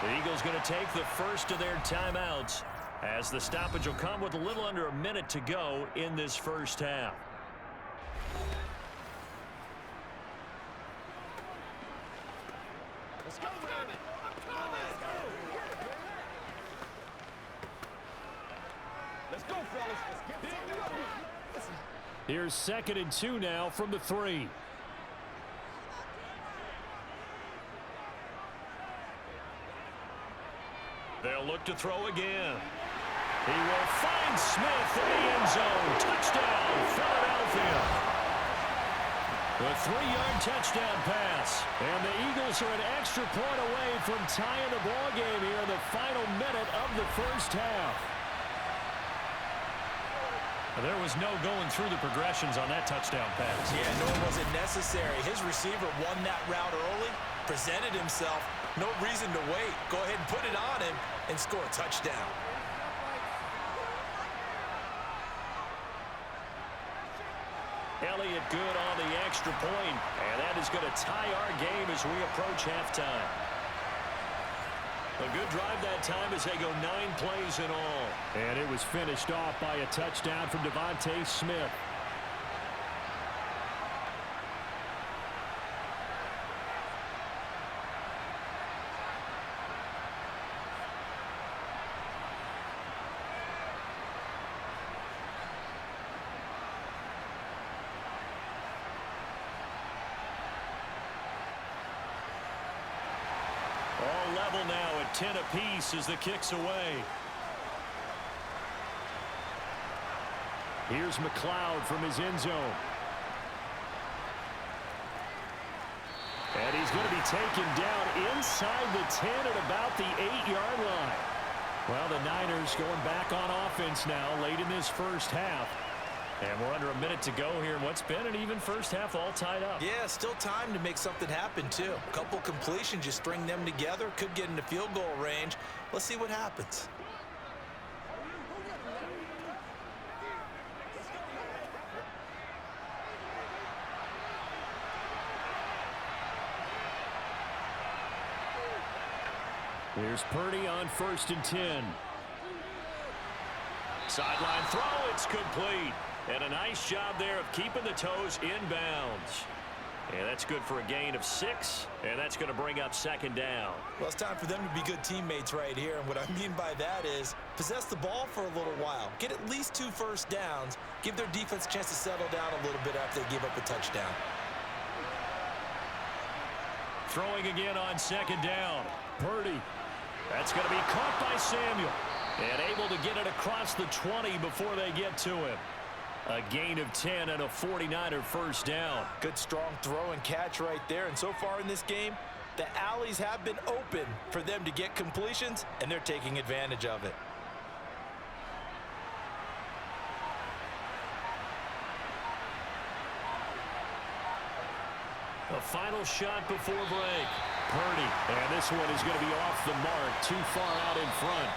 The Eagles going to take the first of their timeouts as the stoppage will come with a little under a minute to go in this first half. Let's go, man. Let's go, fellas. Let's get it. Here's 2nd and 2 now from the 3. They'll look to throw again. He will find Smith in the end zone. Touchdown, Philadelphia. The 3-yard touchdown pass. And the Eagles are an extra point away from tying the ball game here in the final minute of the first half. There was no going through the progressions on that touchdown pass. Yeah, nor was it necessary. His receiver won that route early, presented himself. No reason to wait. Go ahead and put it on him and score a touchdown. Elliott good on the extra point, and that is going to tie our game as we approach halftime. A good drive that time as they go 9 plays in all. And it was finished off by a touchdown from Devontae Smith. All level now at 10 apiece as the kick's away. Here's McLeod from his end zone. And he's going to be taken down inside the 10 at about the 8-yard line. Well, the Niners going back on offense now late in this first half. And we're under a minute to go here in what's been an even first half, all tied up. Yeah, still time to make something happen, too. A couple completions, you string them together, could get into field goal range. Let's see what happens. Here's Purdy on 1st and 10. Sideline throw, it's complete. And a nice job there of keeping the toes in bounds. And that's good for a gain of 6, and that's going to bring up 2nd down. Well, it's time for them to be good teammates right here, and what I mean by that is possess the ball for a little while. Get at least 2 first downs. Give their defense a chance to settle down a little bit after they give up a touchdown. Throwing again on 2nd down. Purdy. That's going to be caught by Samuel. And able to get it across the 20 before they get to him. A gain of 10 and a 49er first down. Good strong throw and catch right there. And so far in this game, the alleys have been open for them to get completions, and they're taking advantage of it. A final shot before break. Purdy. And this one is going to be off the mark. Too far out in front.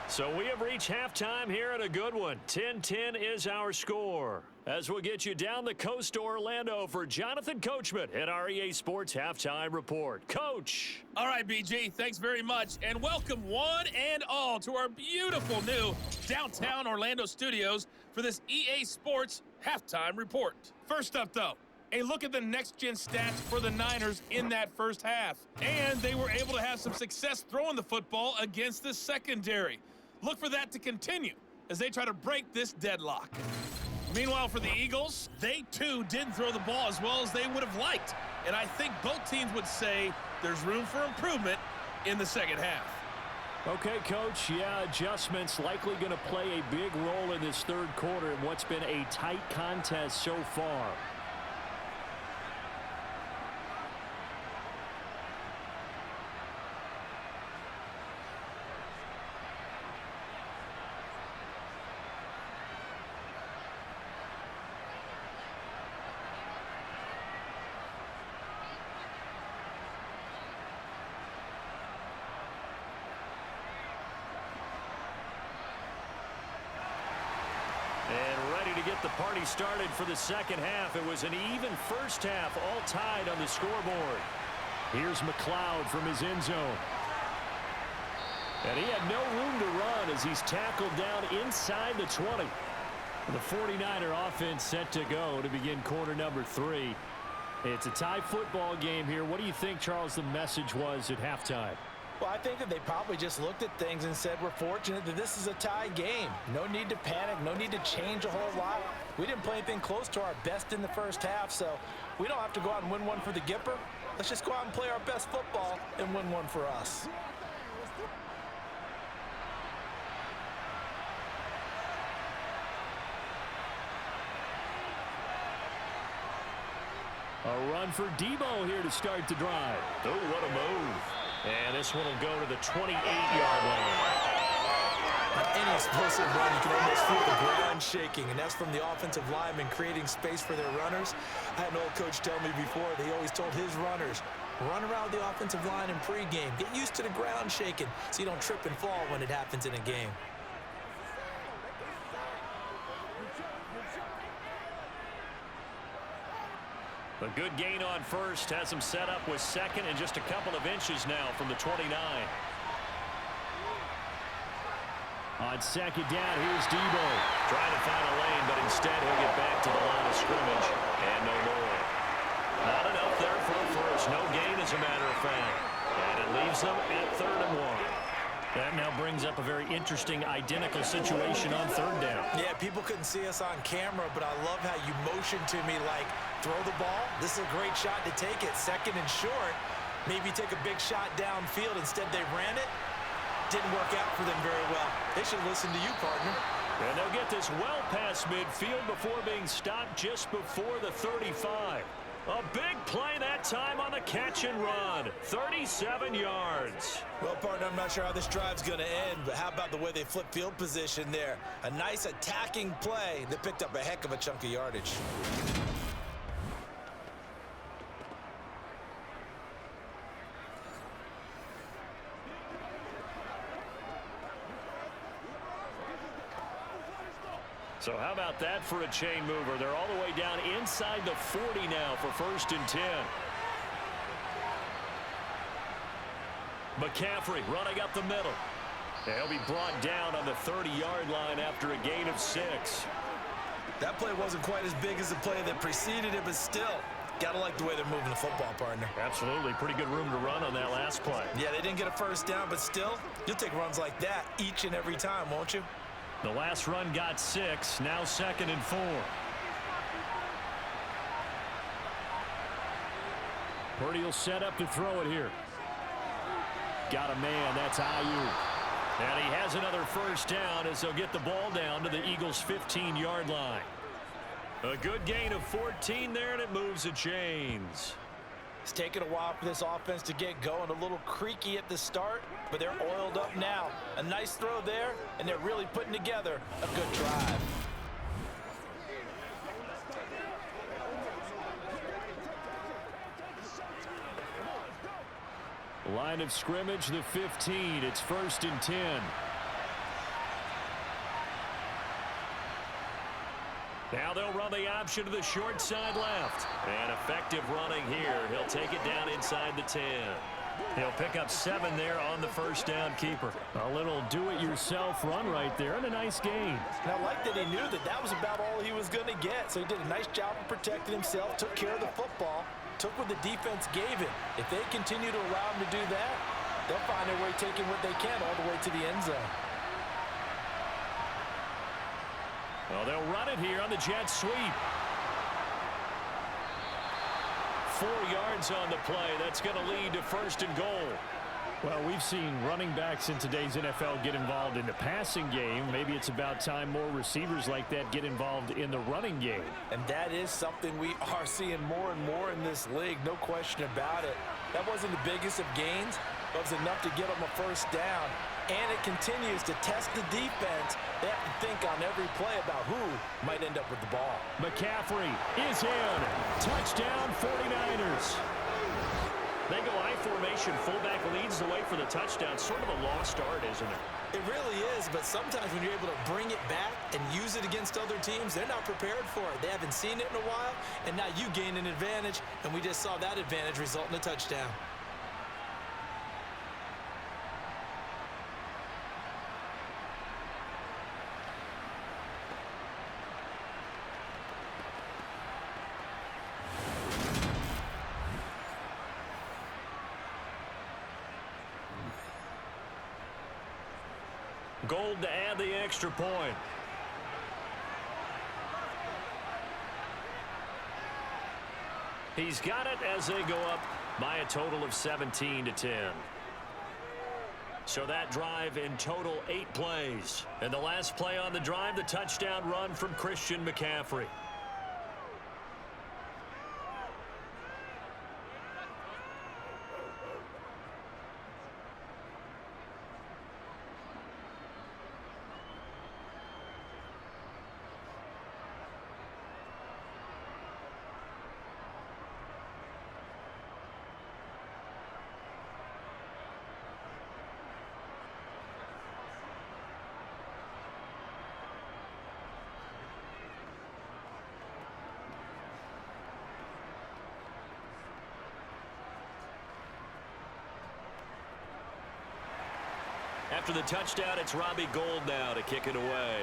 So we have reached halftime here at a good one. 10-10 is our score. As we'll get you down the coast to Orlando for Jonathan Coachman at our EA Sports Halftime Report. Coach. All right, BG, thanks very much. And welcome one and all to our beautiful new downtown Orlando studios for this EA Sports Halftime Report. First up, though, a look at the next-gen stats for the Niners in that first half. And they were able to have some success throwing the football against the secondary. Look for that to continue as they try to break this deadlock. Meanwhile, for the Eagles, they too didn't throw the ball as well as they would have liked. And I think both teams would say there's room for improvement in the second half. Okay, Coach, yeah, adjustments likely going to play a big role in this third quarter in what's been a tight contest so far. Get the party started for the second half. It was an even first half, all tied on the scoreboard. Here's McLeod from his end zone. And he had no room to run as he's tackled down inside the 20. The 49er offense set to go to begin quarter number 3. It's a tie football game here. What do you think, Charles, the message was at halftime? Well, I think that they probably just looked at things and said, we're fortunate that this is a tie game. No need to panic, no need to change a whole lot. We didn't play anything close to our best in the first half, so we don't have to go out and win one for the Gipper. Let's just go out and play our best football and win one for us. A run for Debo here to start the drive. Oh, what a move. And this one will go to the 28-yard line. On any explosive run, you can almost feel the ground shaking, and that's from the offensive linemen creating space for their runners. I had an old coach tell me before, they always told his runners, run around the offensive line in pregame. Get used to the ground shaking so you don't trip and fall when it happens in a game. A good gain on first has him set up with second and just a couple of inches now from the 29. On second down, here's Debo. Trying to find a lane, but instead he'll get back to the line of scrimmage and no more. Not enough there for a first. No gain, as a matter of fact. And it leaves them at 3rd and 1. That now brings up a very interesting identical situation on 3rd down. Yeah, people couldn't see us on camera, but I love how you motioned to me like, throw the ball. This is a great shot to take it. 2nd and short. Maybe take a big shot downfield. Instead, they ran it. Didn't work out for them very well. They should listen to you, partner. And they'll get this well past midfield before being stopped just before the 35. A big play that time on the catch and run. 37 yards. Well, partner, I'm not sure how this drive's going to end, but how about the way they flip field position there? A nice attacking play that picked up a heck of a chunk of yardage. So how about that for a chain mover? They're all the way down inside the 40 now for 1st and 10. McCaffrey running up the middle. He'll be brought down on the 30-yard line after a gain of 6. That play wasn't quite as big as the play that preceded it, but still, gotta like the way they're moving the football, partner. Absolutely. Pretty good room to run on that last play. Yeah, they didn't get a first down, but still, you'll take runs like that each and every time, won't you? The last run got 6, now 2nd and 4. Purdy will set up to throw it here. Got a man, that's Ayuk. And he has another first down as they'll get the ball down to the Eagles' 15-yard line. A good gain of 14 there, and it moves the chains. It's taken a while for this offense to get going. A little creaky at the start, but they're oiled up now. A nice throw there, and they're really putting together a good drive. Line of scrimmage, the 15. It's 1st and 10. Now they'll run the option to the short side left. And effective running here. He'll take it down inside the 10. He'll pick up 7 there on the first down keeper. A little do-it-yourself run right there, and a nice gain. And I like that he knew that that was about all he was going to get. So he did a nice job of protecting himself, took care of the football, took what the defense gave him. If they continue to allow him to do that, they'll find their way taking what they can all the way to the end zone. Well, they'll run it here on the jet sweep. 4 yards on the play. That's going to lead to 1st and goal. Well, we've seen running backs in today's NFL get involved in the passing game. Maybe it's about time more receivers like that get involved in the running game. And that is something we are seeing more and more in this league, no question about it. That wasn't the biggest of gains, but it was enough to get them a first down. And it continues to test the defense. They have to think on every play about who might end up with the ball. McCaffrey is in. Touchdown, 49ers. They go I formation. Fullback leads the way for the touchdown. Sort of a lost art, isn't it? It really is, but sometimes when you're able to bring it back and use it against other teams, they're not prepared for it. They haven't seen it in a while, and now you gain an advantage, and we just saw that advantage result in a touchdown. Gold to add the extra point. He's got it as they go up by a total of 17-10. So that drive in total 8 plays. And the last play on the drive, the touchdown run from Christian McCaffrey. After the touchdown, it's Robbie Gould now to kick it away.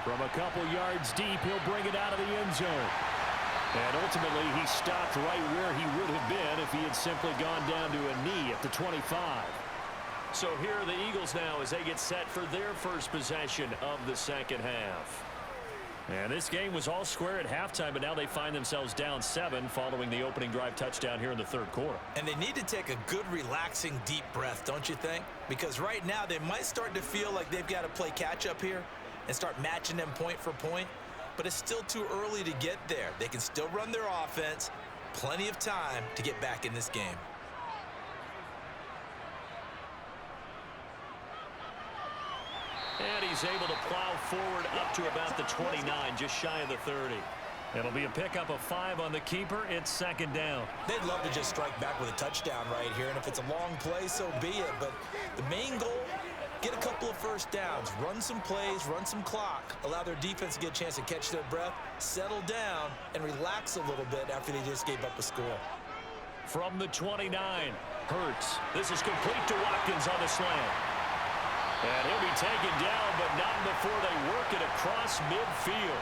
From a couple yards deep, he'll bring it out of the end zone. And ultimately, he stopped right where he would have been if he had simply gone down to a knee at the 25. So here are the Eagles now as they get set for their first possession of the second half. And this game was all square at halftime, but now they find themselves down 7 following the opening drive touchdown here in the third quarter. And they need to take a good, relaxing, deep breath, don't you think? Because right now they might start to feel like they've got to play catch-up here and start matching them point for point. But it's still too early to get there. They can still run their offense. Plenty of time to get back in this game. And he's able to plow forward up to about the 29, just shy of the 30. It'll be a pickup of 5 on the keeper. It's second down. They'd love to just strike back with a touchdown right here, and if it's a long play, so be it. But the main goal, get a couple of first downs, run some plays, run some clock, allow their defense to get a chance to catch their breath, settle down, and relax a little bit after they just gave up a score. From the 29, Hurts. This is complete to Watkins on the slant. And he'll be taken down, but not before they work it across midfield.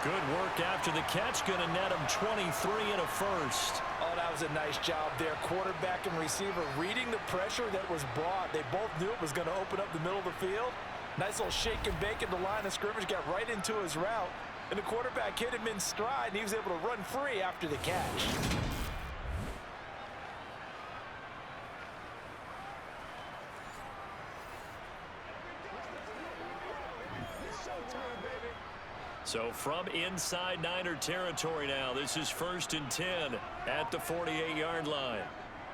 Good work after the catch. Going to net him 23 and a first. Oh, that was a nice job there. Quarterback and receiver reading the pressure that was brought. They both knew it was going to open up the middle of the field. Nice little shake and bake at the line of scrimmage. Got right into his route. And the quarterback hit him in stride, and he was able to run free after the catch. So from inside Niner territory now, this is 1st and 10 at the 48-yard line.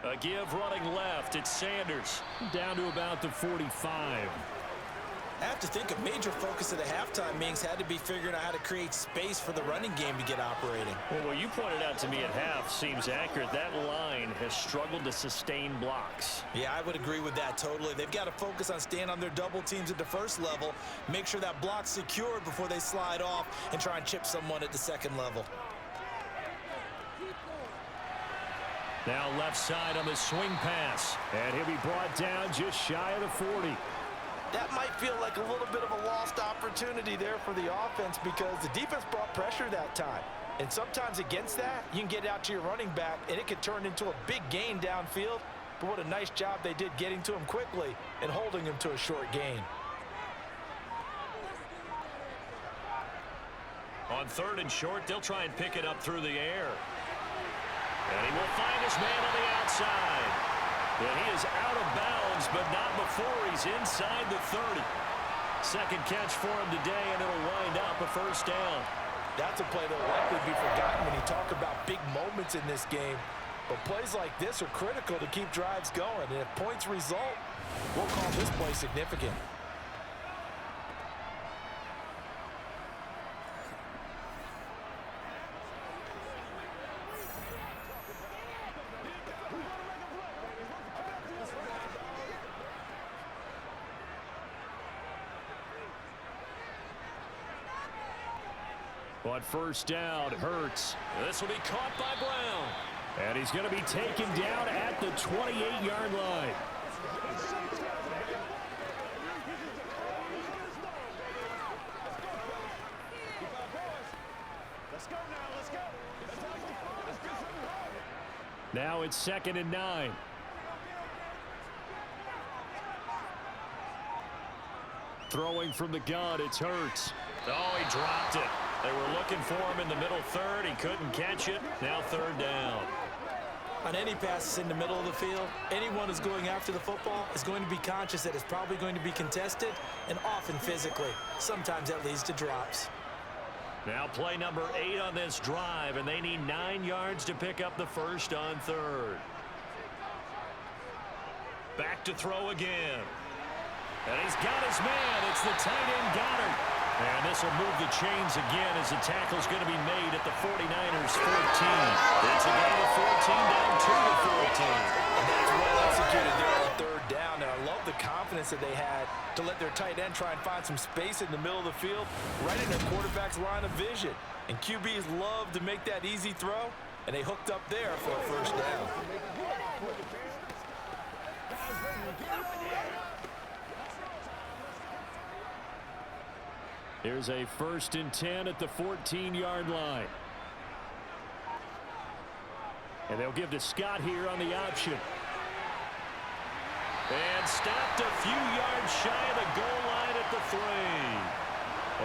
A give running left. It's Sanders. Down to about the 45. I have to think a major focus of the halftime meetings had to be figuring out how to create space for the running game to get operating. Well, what you pointed out to me at half seems accurate. That line has struggled to sustain blocks. Yeah, I would agree with that totally. They've got to focus on staying on their double teams at the first level, make sure that block's secured before they slide off and try and chip someone at the second level. Now left side on the swing pass. And he'll be brought down just shy of the 40. That might feel like a little bit of a lost opportunity there for the offense because the defense brought pressure that time. And sometimes against that, you can get out to your running back, and it could turn into a big gain downfield. But what a nice job they did getting to him quickly and holding him to a short gain. On 3rd and short, they'll try and pick it up through the air. And he will find his man on the outside. And he is out of bounds, but not before he's inside the 30. Second catch for him today, and it'll wind up a first down. That's a play that will likely be forgotten when you talk about big moments in this game. But plays like this are critical to keep drives going. And if points result, we'll call this play significant. On first down, Hurts. This will be caught by Brown. And he's going to be taken down at the 28-yard line. Now it's 2nd and 9. Throwing from the gun, it's Hurts. Oh, he dropped it. They were looking for him in the middle third. He couldn't catch it. Now 3rd down. On any passes in the middle of the field, anyone who's going after the football is going to be conscious that it's probably going to be contested and often physically. Sometimes that leads to drops. Now play number 8 on this drive, and they need 9 yards to pick up the first on 3rd. Back to throw again. And he's got his man. It's the tight end Goddard. And this will move the chains again as the tackle's going to be made at the 49ers 14. It's a gain of 14 down to the 14. And that's well executed there on 3rd down. And I love the confidence that they had to let their tight end try and find some space in the middle of the field, right in their quarterback's line of vision. And QBs love to make that easy throw, and they hooked up there for a first down. Here's a 1st and 10 at the 14-yard line. And they'll give to Scott here on the option. And stopped a few yards shy of the goal line at the 3.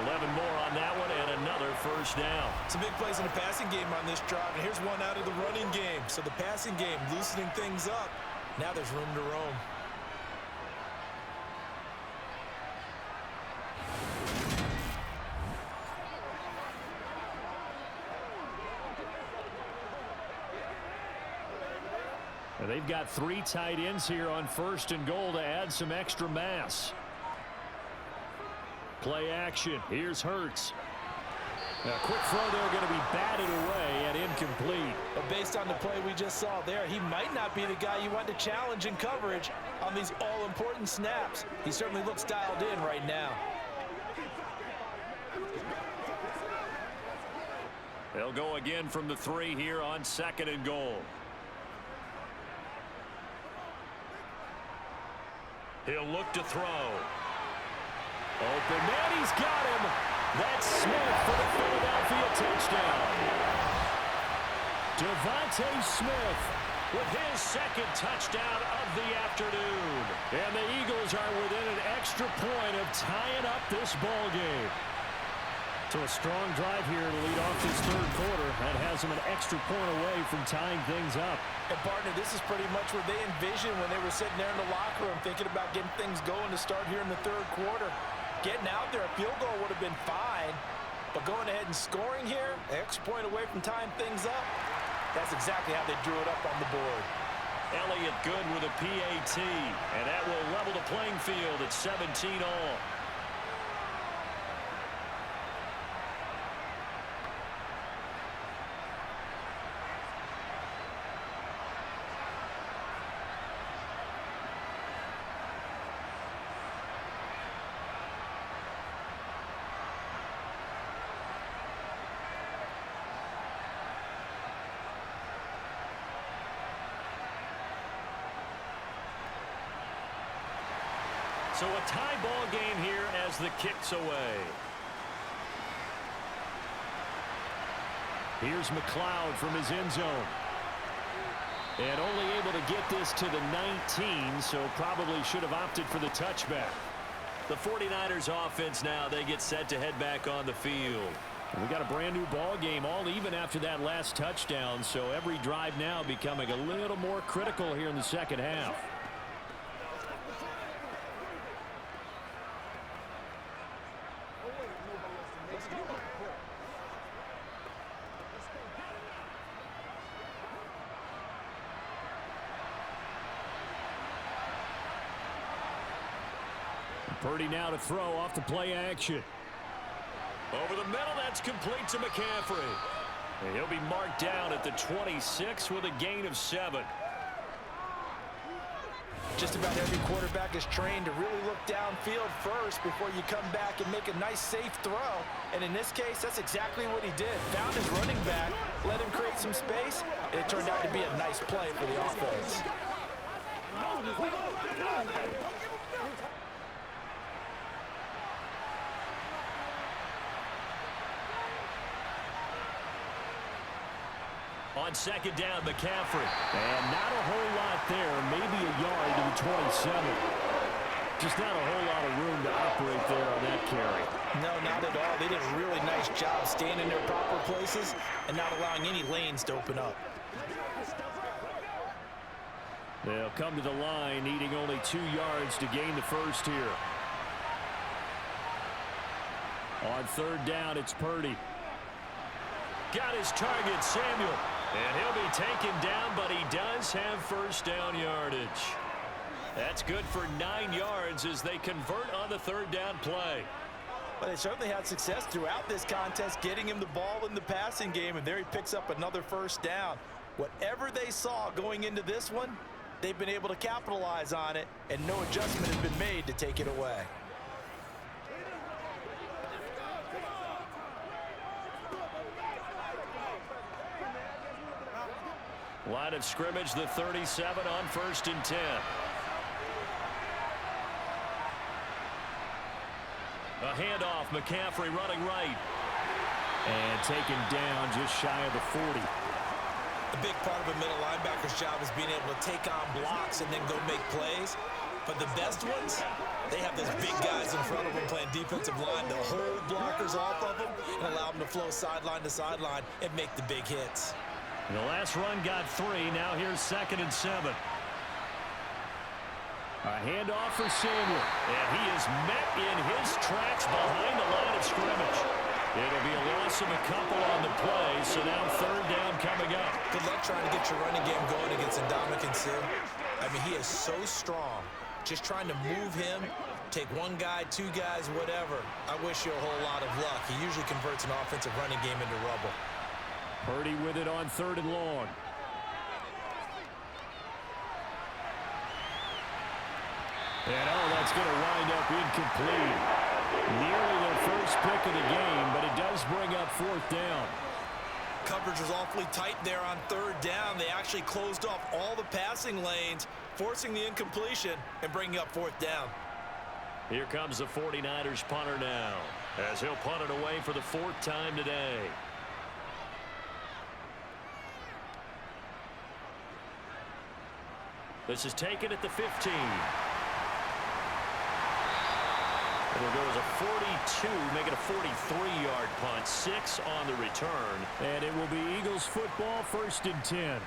11 more on that one and another first down. Some big plays in the passing game on this drive, and here's one out of the running game. So the passing game loosening things up. Now there's room to roam. They've got 3 tight ends here on 1st and goal to add some extra mass. Play action. Here's Hurts. A quick throw there going to be batted away and incomplete. But based on the play we just saw there, he might not be the guy you want to challenge in coverage on these all-important snaps. He certainly looks dialed in right now. They'll go again from the 3 here on 2nd and goal. He'll look to throw. Open man, he's got him. That's Smith for the Philadelphia touchdown. Devontae Smith with his second touchdown of the afternoon. And the Eagles are within an extra point of tying up this ball game. So a strong drive here to lead off this third quarter. That has them an extra point away from tying things up. And, partner, this is pretty much what they envisioned when they were sitting there in the locker room thinking about getting things going to start here in the third quarter. Getting out there, a field goal would have been fine. But going ahead and scoring here, an extra point away from tying things up, that's exactly how they drew it up on the board. Elliott good with a PAT. And that will level the playing field at 17 all. So a tie ball game here as the kick's away. Here's McLeod from his end zone. And only able to get this to the 19, so probably should have opted for the touchback. The 49ers offense now, they get set to head back on the field. And we got a brand new ball game, all even after that last touchdown, so every drive now becoming a little more critical here in the second half. Purdy now to throw off the play action. Over the middle, that's complete to McCaffrey. And he'll be marked down at the 26 with a gain of 7. Just about every quarterback is trained to really look downfield first before you come back and make a nice, safe throw. And in this case, that's exactly what he did. Found his running back, let him create some space, and it turned out to be a nice play for the offense. On second down, McCaffrey. And not a whole lot there. Maybe a yard to the 27. Just not a whole lot of room to operate there on that carry. No, not at all. They did a really nice job staying in their proper places and not allowing any lanes to open up. They'll come to the line, needing only 2 yards to gain the first here. On third down, it's Purdy. Got his target, Samuel. And he'll be taken down, but he does have first down yardage. That's good for 9 yards as they convert on the third down play. But they certainly had success throughout this contest, getting him the ball in the passing game, and there he picks up another first down. Whatever they saw going into this one, they've been able to capitalize on it, and no adjustment has been made to take it away. Line of scrimmage, the 37 on 1st and 10. A handoff, McCaffrey running right. And taken down just shy of the 40. A big part of a middle linebacker's job is being able to take on blocks and then go make plays. But the best ones, they have those big guys in front of them playing defensive line to hold blockers off of them and allow them to flow sideline to sideline and make the big hits. The last run got 3. Now here's 2nd and 7. A handoff for Samuel. And he is met in his tracks behind the line of scrimmage. It'll be a loss of a couple on the play, so now third down coming up. Good luck trying to get your running game going against Ndamukong Suh. I mean, he is so strong. Just trying to move him, take one guy, 2 guys, whatever. I wish you a whole lot of luck. He usually converts an offensive running game into rubble. Purdy with it on 3rd and long. And that's going to wind up incomplete. Nearly their first pick of the game, but it does bring up 4th down. coverage was awfully tight there on third down. They actually closed off all the passing lanes, forcing the incompletion and bringing up fourth down. Here comes the 49ers punter now, as he'll punt it away for the fourth time today. This is taken at the 15. It'll go as a 42, make it a 43-yard punt, 6 on the return. And it will be Eagles football, 1st and 10.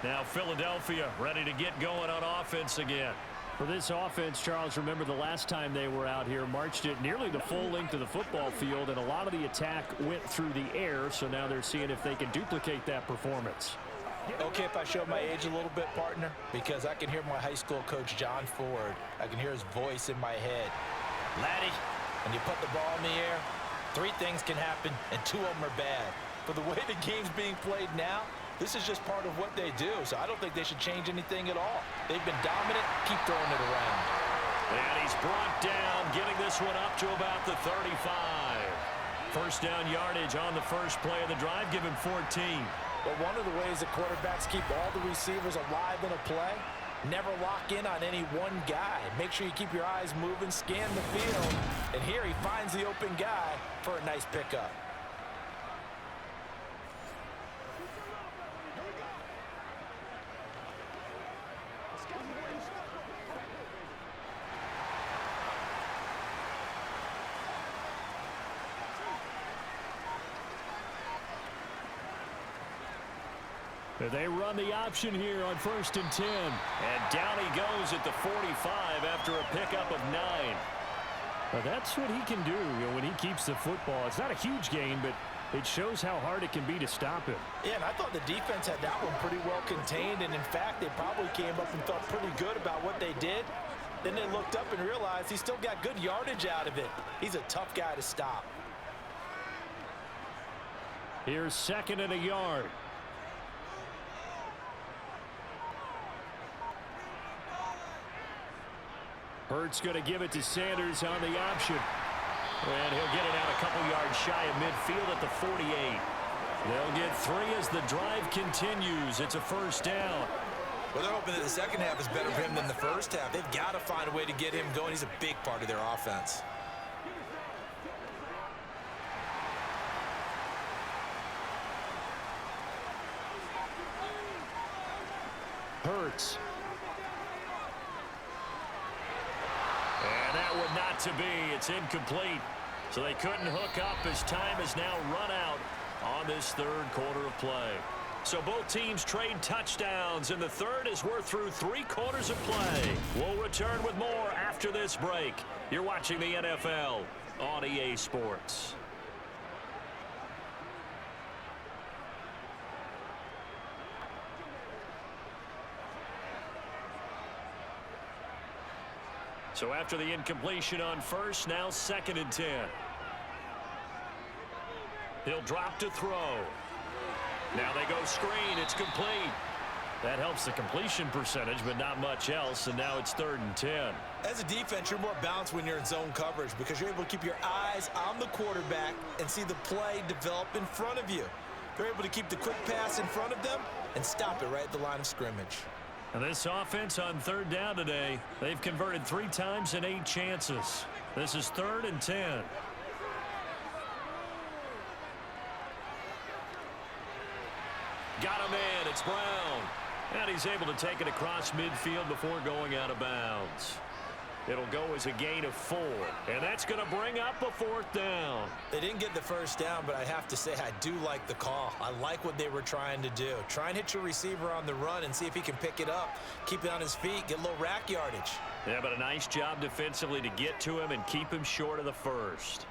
Now Philadelphia ready to get going on offense again. For this offense, Charles, remember the last time they were out here, marched it nearly the full length of the football field, and a lot of the attack went through the air, so now they're seeing if they can duplicate that performance. Okay, if I show my age a little bit, partner, because I can hear my high school coach, John Ford. I can hear his voice in my head. Laddie, when you put the ball in the air, 3 things can happen, and 2 of them are bad. For the way the game's being played now, this is just part of what they do, so I don't think they should change anything at all. They've been dominant. Keep throwing it around. And he's brought down, getting this one up to about the 35. First down yardage on the first play of the drive, give him 14. But one of the ways that quarterbacks keep all the receivers alive in a play, never lock in on any one guy. Make sure you keep your eyes moving, scan the field, and here he finds the open guy for a nice pickup. They run the option here on 1st and 10. And down he goes at the 45 after a pickup of 9. Well, that's what he can do, when he keeps the football. It's not a huge gain, but it shows how hard it can be to stop him. Yeah, and I thought the defense had that one pretty well contained, and in fact, they probably came up and felt pretty good about what they did. Then they looked up and realized he still got good yardage out of it. He's a tough guy to stop. Here's 2nd and a yard. Hurts going to give it to Sanders on the option. And he'll get it out a couple yards shy of midfield at the 48. They'll get 3 as the drive continues. It's a first down. Well, they're hoping that the second half is better for him than the first half. They've got to find a way to get him going. He's a big part of their offense. Hurts. And that would not to be. It's incomplete. So they couldn't hook up as time has now run out on this 3rd quarter of play. So both teams trade touchdowns, and the third as we're through 3 quarters of play. We'll return with more after this break. You're watching the NFL on EA Sports. So after the incompletion on first, now 2nd and 10. He'll drop to throw. Now they go screen. It's complete. That helps the completion percentage, but not much else, and now it's 3rd and 10. As a defense, you're more balanced when you're in zone coverage because you're able to keep your eyes on the quarterback and see the play develop in front of you. They're able to keep the quick pass in front of them and stop it right at the line of scrimmage. And this offense on 3rd down today, they've converted 3 times in 8 chances. This is 3rd and 10. Got him in. It's Brown. And he's able to take it across midfield before going out of bounds. It'll go as a gain of 4. And that's going to bring up a 4th down. They didn't get the first down, but I have to say I do like the call. I like what they were trying to do. Try and hit your receiver on the run and see if he can pick it up. Keep it on his feet. Get a little rack yardage. Yeah, but a nice job defensively to get to him and keep him short of the first.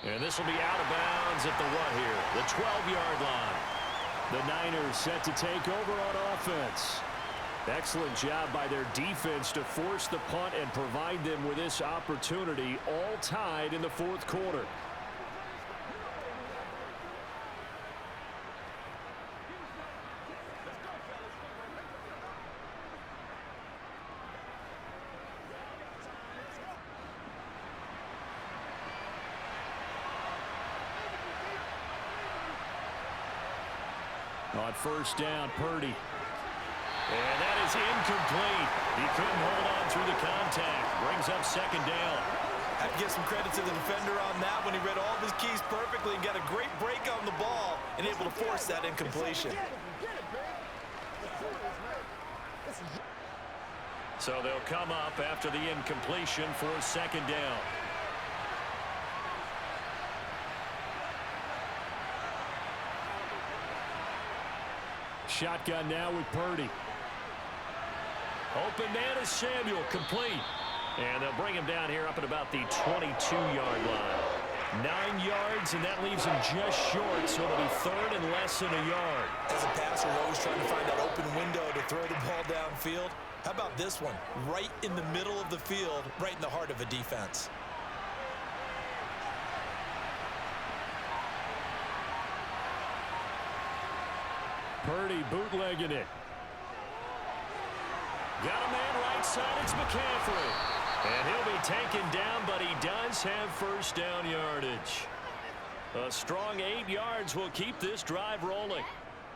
And this will be out of bounds at the what here? The 12-yard line. The Niners set to take over on offense. Excellent job by their defense to force the punt and provide them with this opportunity, all tied in the 4th quarter. On first down, Purdy. And that is incomplete. He couldn't hold on through the contact. Brings up second down. I have to give some credit to the defender on that when he read all of his keys perfectly and got a great break on the ball and able to force that incompletion. So they'll come up after the incompletion for second down. Shotgun now with Purdy. Open man is Samuel, complete. And they'll bring him down here up at about the 22-yard line. 9 yards, and that leaves him just short, so it'll be third and less than a yard. As a passer, you're always trying to find that open window to throw the ball downfield. How about this one? Right in the middle of the field, right in the heart of a defense. Purdy bootlegging it. Got a man right side, it's McCaffrey. And he'll be taken down, but he does have first down yardage. A strong 8 yards will keep this drive rolling.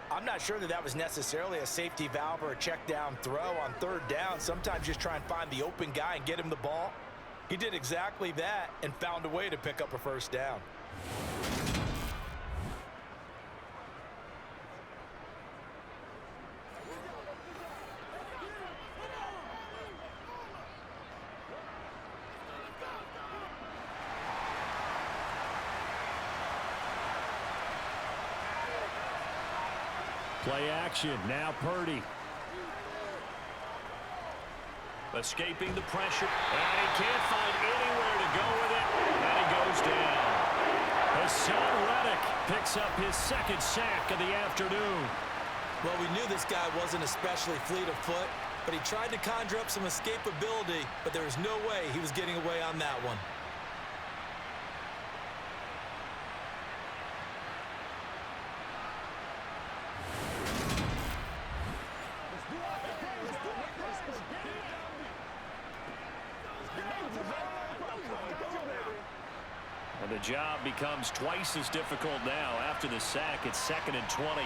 I'm not sure that was necessarily a safety valve or a check down throw on third down. Sometimes just try and find the open guy and get him the ball. He did exactly that and found a way to pick up a first down. Play action, now Purdy. Escaping the pressure, and he can't find anywhere to go with it, and he goes down. Hassan Reddick picks up his second sack of the afternoon. Well, we knew this guy wasn't especially fleet of foot, but he tried to conjure up some escapability, but there was no way he was getting away on that one. And the job becomes twice as difficult now. After the sack, it's 2nd and 20.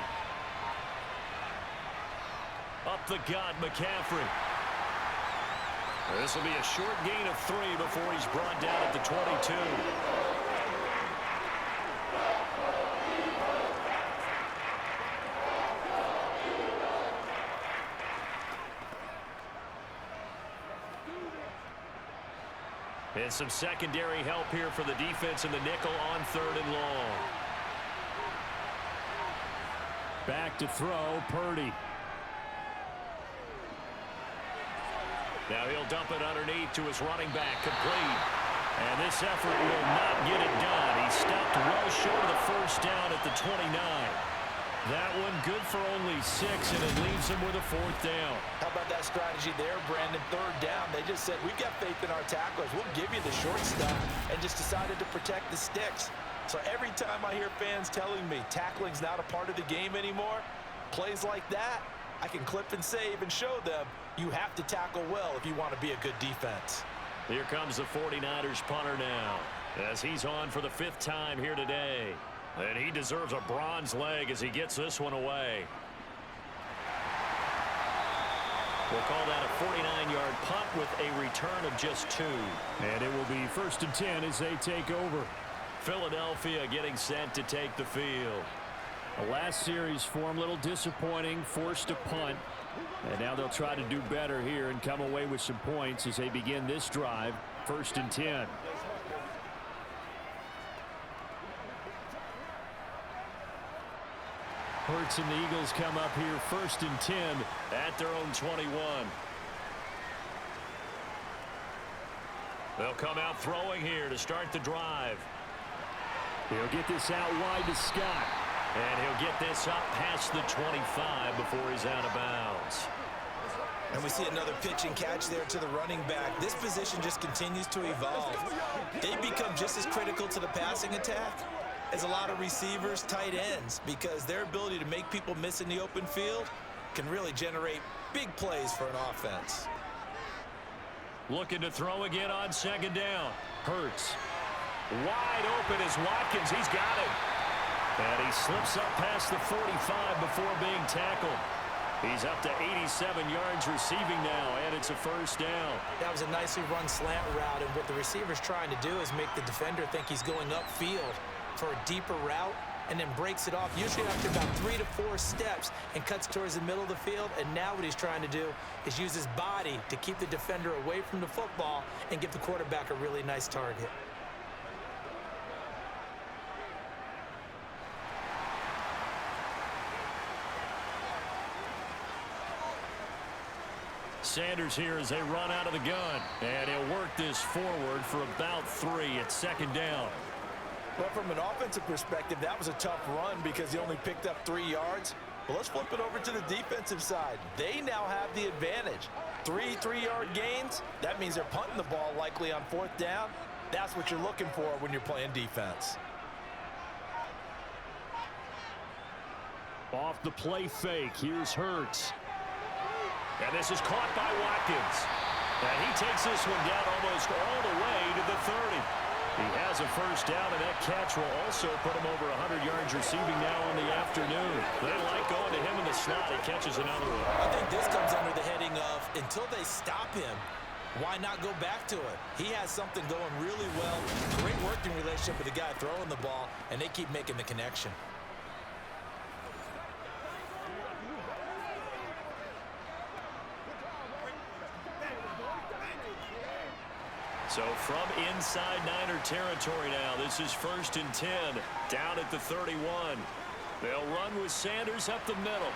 Up the gut, McCaffrey. This will be a short gain of 3 before he's brought down at the 22. And some secondary help here for the defense in the nickel on 3rd and long. Back to throw, Purdy. Now he'll dump it underneath to his running back, complete. And this effort will not get it done. He stopped well short of the first down at the 29. That one good for only 6, and it leaves him with a 4th down. How about that strategy there, Brandon? 3rd down. They just said, we've got faith in our tacklers. We'll give you the short stuff, and just decided to protect the sticks. So every time I hear fans telling me tackling's not a part of the game anymore, plays like that, I can clip and save and show them you have to tackle well if you want to be a good defense. Here comes the 49ers punter now, as he's on for the 5th time here today. And he deserves a bronze leg as he gets this one away. We'll call that a 49-yard punt with a return of just 2. And it will be 1st and 10 as they take over. Philadelphia getting set to take the field. The last series for him, a little disappointing, forced a punt. And now they'll try to do better here and come away with some points as they begin this drive. 1st and 10. Hurts and the Eagles come up here 1st and 10 at their own 21. They'll come out throwing here to start the drive. He'll get this out wide to Scott. And he'll get this up past the 25 before he's out of bounds. And we see another pitch and catch there to the running back. This position just continues to evolve. They become just as critical to the passing attack as a lot of receivers, tight ends, because their ability to make people miss in the open field can really generate big plays for an offense. Looking to throw again on 2nd down. Hurts. Wide open is Watkins. He's got it. And he slips up past the 45 before being tackled. He's up to 87 yards receiving now, and it's a first down. That was a nicely run slant route, and what the receiver's trying to do is make the defender think he's going upfield for a deeper route, and then breaks it off, usually after about 3 to 4 steps, and cuts towards the middle of the field. And now what he's trying to do is use his body to keep the defender away from the football and give the quarterback a really nice target. Sanders here as they run out of the gun. And he'll work this forward for about 3 at second down. But from an offensive perspective, that was a tough run because he only picked up 3 yards. Well, let's flip it over to the defensive side. They now have the advantage. 3 3-yard gains, that means they're punting the ball likely on 4th down. That's what you're looking for when you're playing defense. Off the play fake, here's Hurts. And this is caught by Watkins. And he takes this one down almost all the way to the 30. He has a first down, and that catch will also put him over 100 yards receiving now in the afternoon. They like going to him in the slot. He catches another one. I think this comes under the heading of, until they stop him, why not go back to it? He has something going really well. Great working relationship with the guy throwing the ball, and they keep making the connection. So from inside Niner territory now, this is 1st and 10, down at the 31. They'll run with Sanders up the middle.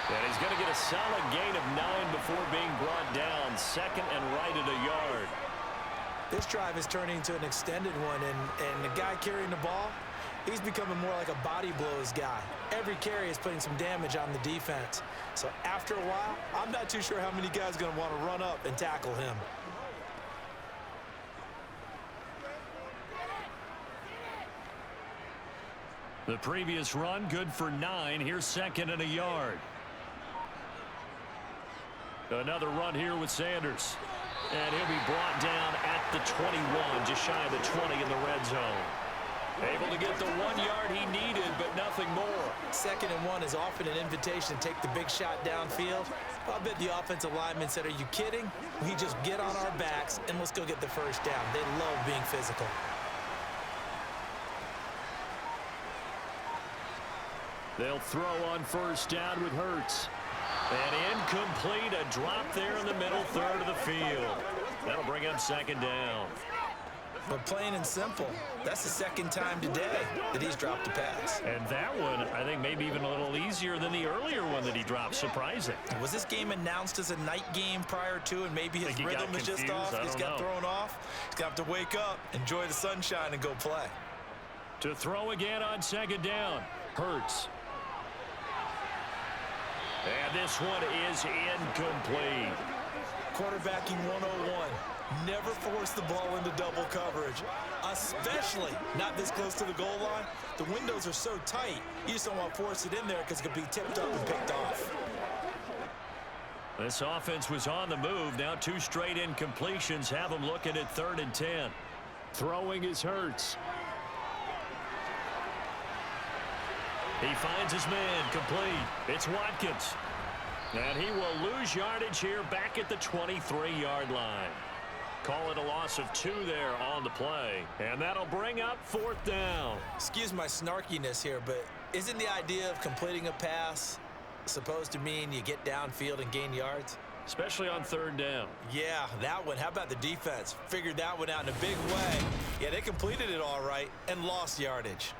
And he's going to get a solid gain of 9 before being brought down, 2nd and right at a yard. This drive is turning into an extended one, and the guy carrying the ball, he's becoming more like a body blows guy. Every carry is putting some damage on the defense. So after a while, I'm not too sure how many guys are going to want to run up and tackle him. The previous run, good for 9. Here's 2nd and a yard. Another run here with Sanders. And he'll be brought down at the 21, just shy of the 20 in the red zone. Able to get the 1 yard he needed, but nothing more. 2nd and 1 is often an invitation to take the big shot downfield. I bet the offensive lineman said, are you kidding? We just get on our backs and let's go get the first down. They love being physical. They'll throw on 1st down with Hurts. And incomplete, a drop there in the middle third of the field. That'll bring up 2nd down. But plain and simple, that's the 2nd time today that he's dropped a pass. And that one, I think, maybe even a little easier than the earlier one that he dropped. Surprising. Was this game announced as a night game prior to, and maybe his rhythm is just off? He's got thrown off. He's got to wake up, enjoy the sunshine, and go play. To throw again on 2nd down, Hurts. And this one is incomplete. Quarterbacking 101. Never force the ball into double coverage, especially not this close to the goal line. The windows are so tight, you just don't want to force it in there because it could be tipped up and picked off. This offense was on the move. Now 2 straight incompletions have them looking at 3rd and 10. Throwing is Hurts. He finds his man complete. It's Watkins. And he will lose yardage here back at the 23-yard line. Call it a loss of 2 there on the play. And that'll bring up 4th down. Excuse my snarkiness here, but isn't the idea of completing a pass supposed to mean you get downfield and gain yards? Especially on 3rd down. Yeah, that one. How about the defense? Figured that one out in a big way. Yeah, they completed it all right and lost yardage.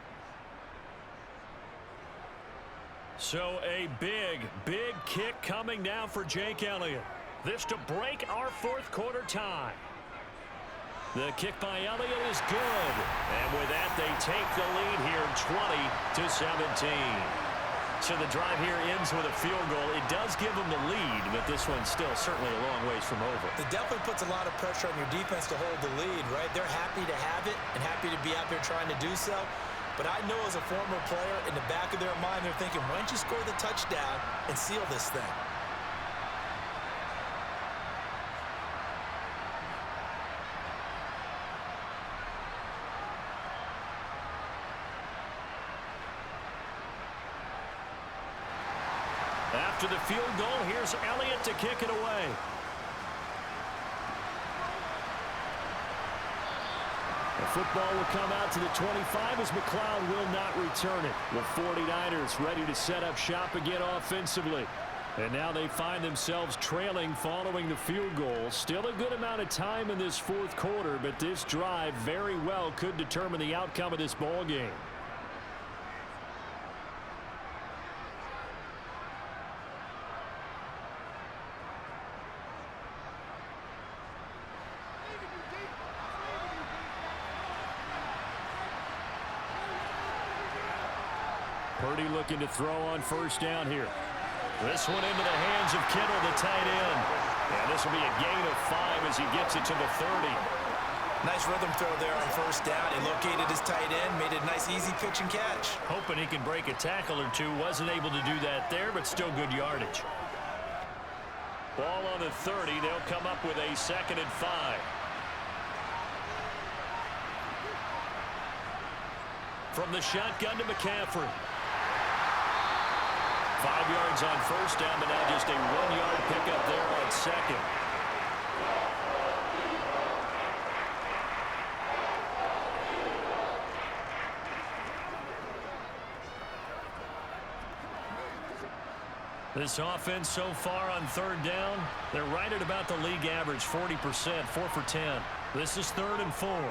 So a big kick coming now for Jake Elliott. This to break our 4th quarter tie. The kick by Elliott is good. And with that, they take the lead here 20-17. So the drive here ends with a field goal. It does give them the lead, but this one's still certainly a long ways from over. It definitely puts a lot of pressure on your defense to hold the lead, right? They're happy to have it and happy to be out there trying to do so. But I know as a former player, in the back of their mind, they're thinking, why don't you score the touchdown and seal this thing? After the field goal, here's Elliott to kick it away. The football will come out to the 25 as McLeod will not return it. The 49ers ready to set up shop again offensively. And now they find themselves trailing following the field goal. Still a good amount of time in this fourth quarter, but this drive very well could determine the outcome of this ball game. Purdy looking to throw on first down here. This one into the hands of Kittle, the tight end. And this will be a gain of 5 as he gets it to the 30. Nice rhythm throw there on first down. He located his tight end, made it a nice easy pitch and catch. Hoping he can break a tackle or two. Wasn't able to do that there, but still good yardage. Ball on the 30. They'll come up with a 2nd and 5. From the shotgun to McCaffrey. 5 yards on first down, but now just a 1-yard pickup there on second. This offense so far on third down, they're right at about the league average, 40%, 4 for 10. This is 3rd and 4. Over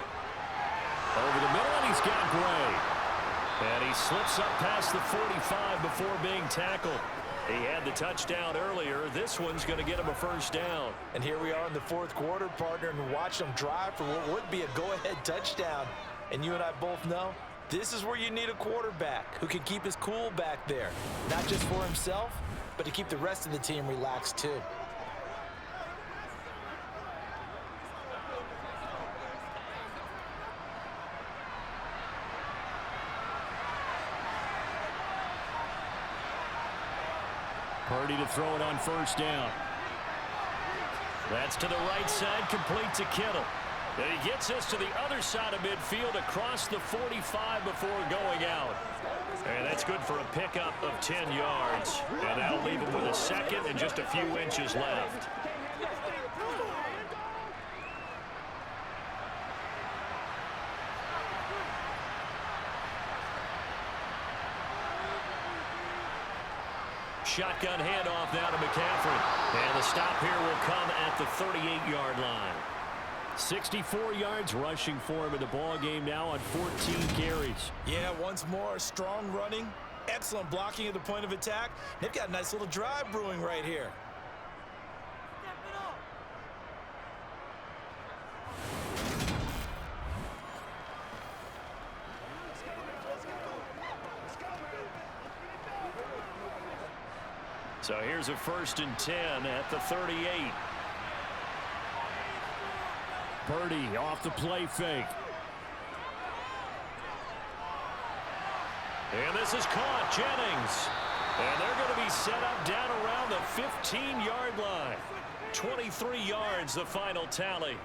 the middle, and he's got Gray. And he slips up past the 45 before being tackled. He had the touchdown earlier. This one's going to get him a first down. And here we are in the fourth quarter, partner, and watch them drive for what would be a go-ahead touchdown. And you and I both know this is where you need a quarterback who can keep his cool back there. Not just for himself, but to keep the rest of the team relaxed too. Purdy to throw it on first down. That's to the right side, complete to Kittle. And he gets us to the other side of midfield across the 45 before going out. And that's good for a pickup of 10 yards. And that'll leave him with a 2nd and just a few inches left. Shotgun handoff now to McCaffrey. And the stop here will come at the 38-yard line. 64 yards rushing for him in the ball game now on 14 carries. Yeah, once more, strong running, excellent blocking at the point of attack. They've got a nice little drive brewing right here. So here's a 1st and 10 at the 38. Purdy off the play fake. And this is caught, Jennings. And they're going to be set up down around the 15-yard line. 23 yards, the final tally.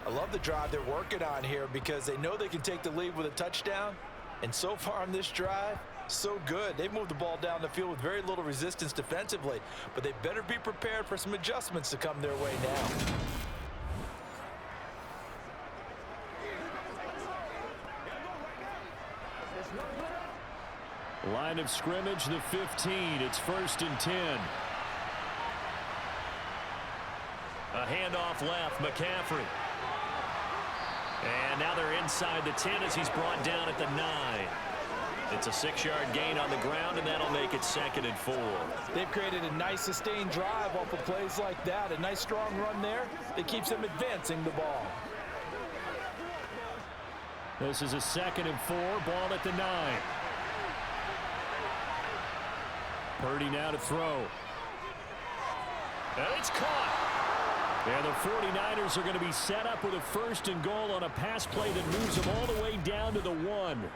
I love the drive they're working on here because they know they can take the lead with a touchdown. And so far on this drive, so good. They've moved the ball down the field with very little resistance defensively, but they better be prepared for some adjustments to come their way now. Line of scrimmage, the 15. It's 1st and 10. A handoff left, McCaffrey. And now they're inside the 10 as he's brought down at the 9. It's a 6-yard gain on the ground, and that'll make it 2nd and 4. They've created a nice sustained drive off of plays like that. A nice strong run there that keeps them advancing the ball. This is a 2nd and 4, ball at the 9. Purdy now to throw. And it's caught. And the 49ers are going to be set up with a 1st and goal on a pass play that moves them all the way down to the 1.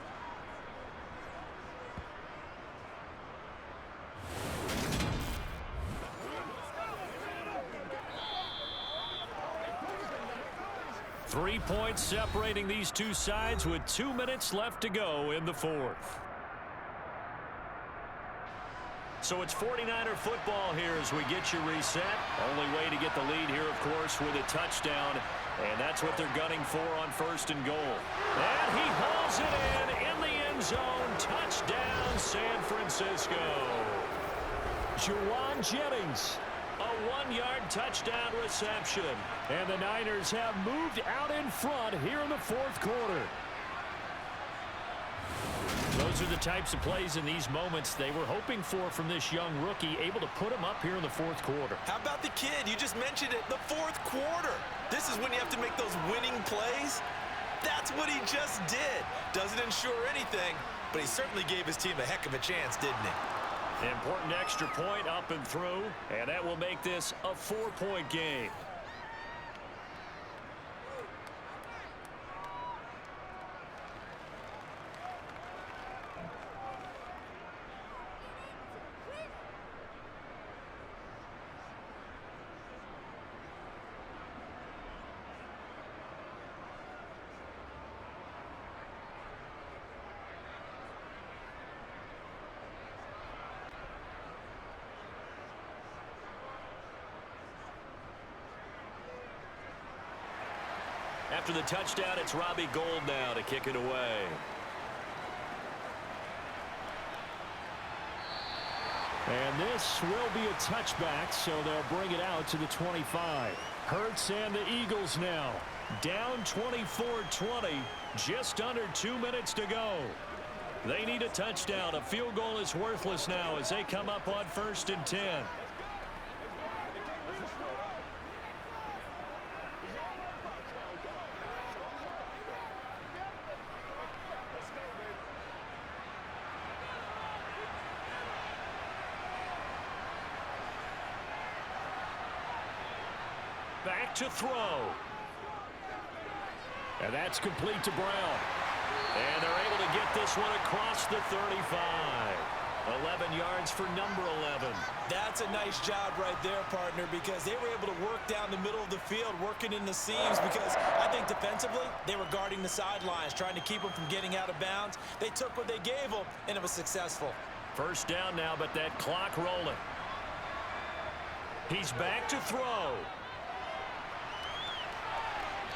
Three points separating these two sides with 2 minutes left to go in the fourth. So it's 49er football here as we get you reset. Only way to get the lead here, of course, with a touchdown. And that's what they're gunning for on 1st and goal. And he hauls it in the end zone. Touchdown, San Francisco. Juwan Jennings. A 1-yard touchdown reception. And the Niners have moved out in front here in the 4th quarter. Those are the types of plays in these moments they were hoping for from this young rookie, able to put him up here in the 4th quarter. How about the kid? You just mentioned it, the 4th quarter. This is when you have to make those winning plays. That's what he just did. Doesn't ensure anything, but he certainly gave his team a heck of a chance, didn't he? Important extra point up and through, and that will make this a 4-point game. After the touchdown, it's Robbie Gould now to kick it away. And this will be a touchback, so they'll bring it out to the 25. Hurts and the Eagles now down 24-20, just under 2 minutes to go. They need a touchdown. A field goal is worthless now as they come up on 1st and 10. Back to throw. And that's complete to Brown. And they're able to get this one across the 35. 11 yards for number 11. That's a nice job right there, partner, because they were able to work down the middle of the field, working in the seams, because I think defensively they were guarding the sidelines, trying to keep them from getting out of bounds. They took what they gave them, and it was successful. 1st down now, but that clock rolling. He's back to throw.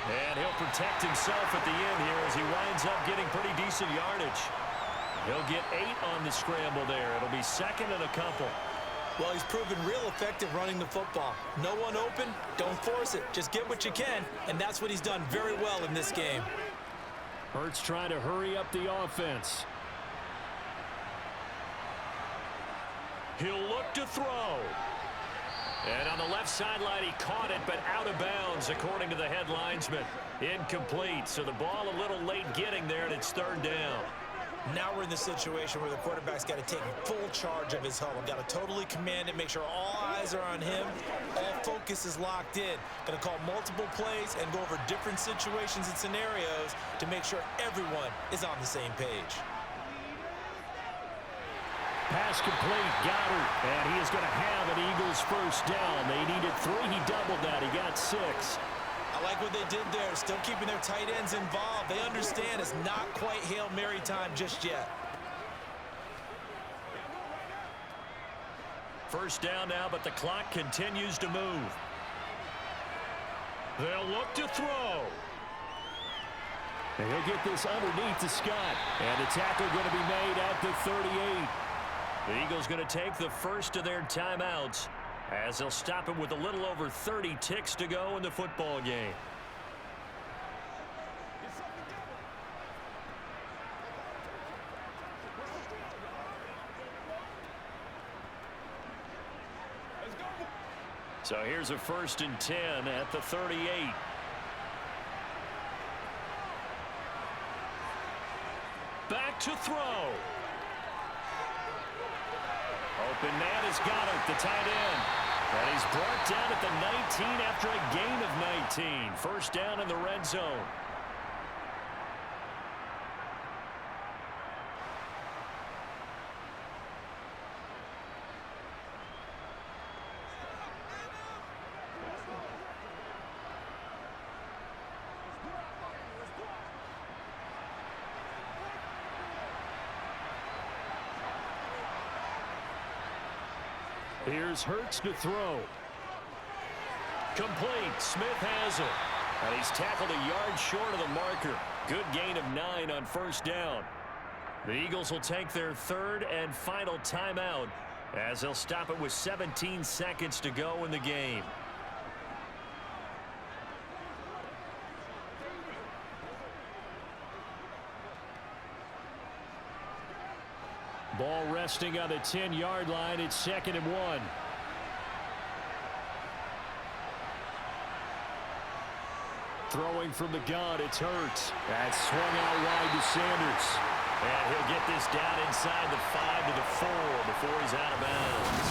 And he'll protect himself at the end here as he winds up getting pretty decent yardage. He'll get 8 on the scramble there. It'll be 2nd and a couple. Well, he's proven real effective running the football. No one open, don't force it. Just get what you can, and that's what he's done very well in this game. Hurts trying to hurry up the offense. He'll look to throw. And on the left sideline, he caught it, but out of bounds, according to the head linesman. Incomplete, so the ball a little late getting there, and it's 3rd down. Now we're in the situation where the quarterback's got to take full charge of his huddle. Got to totally command it, make sure all eyes are on him. All focus is locked in. Going to call multiple plays and go over different situations and scenarios to make sure everyone is on the same page. Pass complete, Goddard, and he is going to have an Eagles 1st down. They needed 3, he doubled that, he got 6. I like what they did there, still keeping their tight ends involved. They understand it's not quite Hail Mary time just yet. 1st down now, but the clock continues to move. They'll look to throw. And he'll get this underneath to Scott. And the tackle going to be made at the 38. The Eagles going to take the first of their timeouts as they'll stop him with a little over 30 ticks to go in the football game. So here's a 1st and 10 at the 38. Back to throw. Open man has got it, the tight end. And he's brought down at the 19 after a gain of 19. 1st down in the red zone. Here's Hurts to throw. Complete. Smith has it. And he's tackled a yard short of the marker. Good gain of 9 on first down. The Eagles will take their third and final timeout as they'll stop it with 17 seconds to go in the game. Ball resting on the 10-yard line. It's 2nd and 1. Throwing from the gun, it's Hurts. That's swung out wide to Sanders. And he'll get this down inside the 5 to the 4 before he's out of bounds.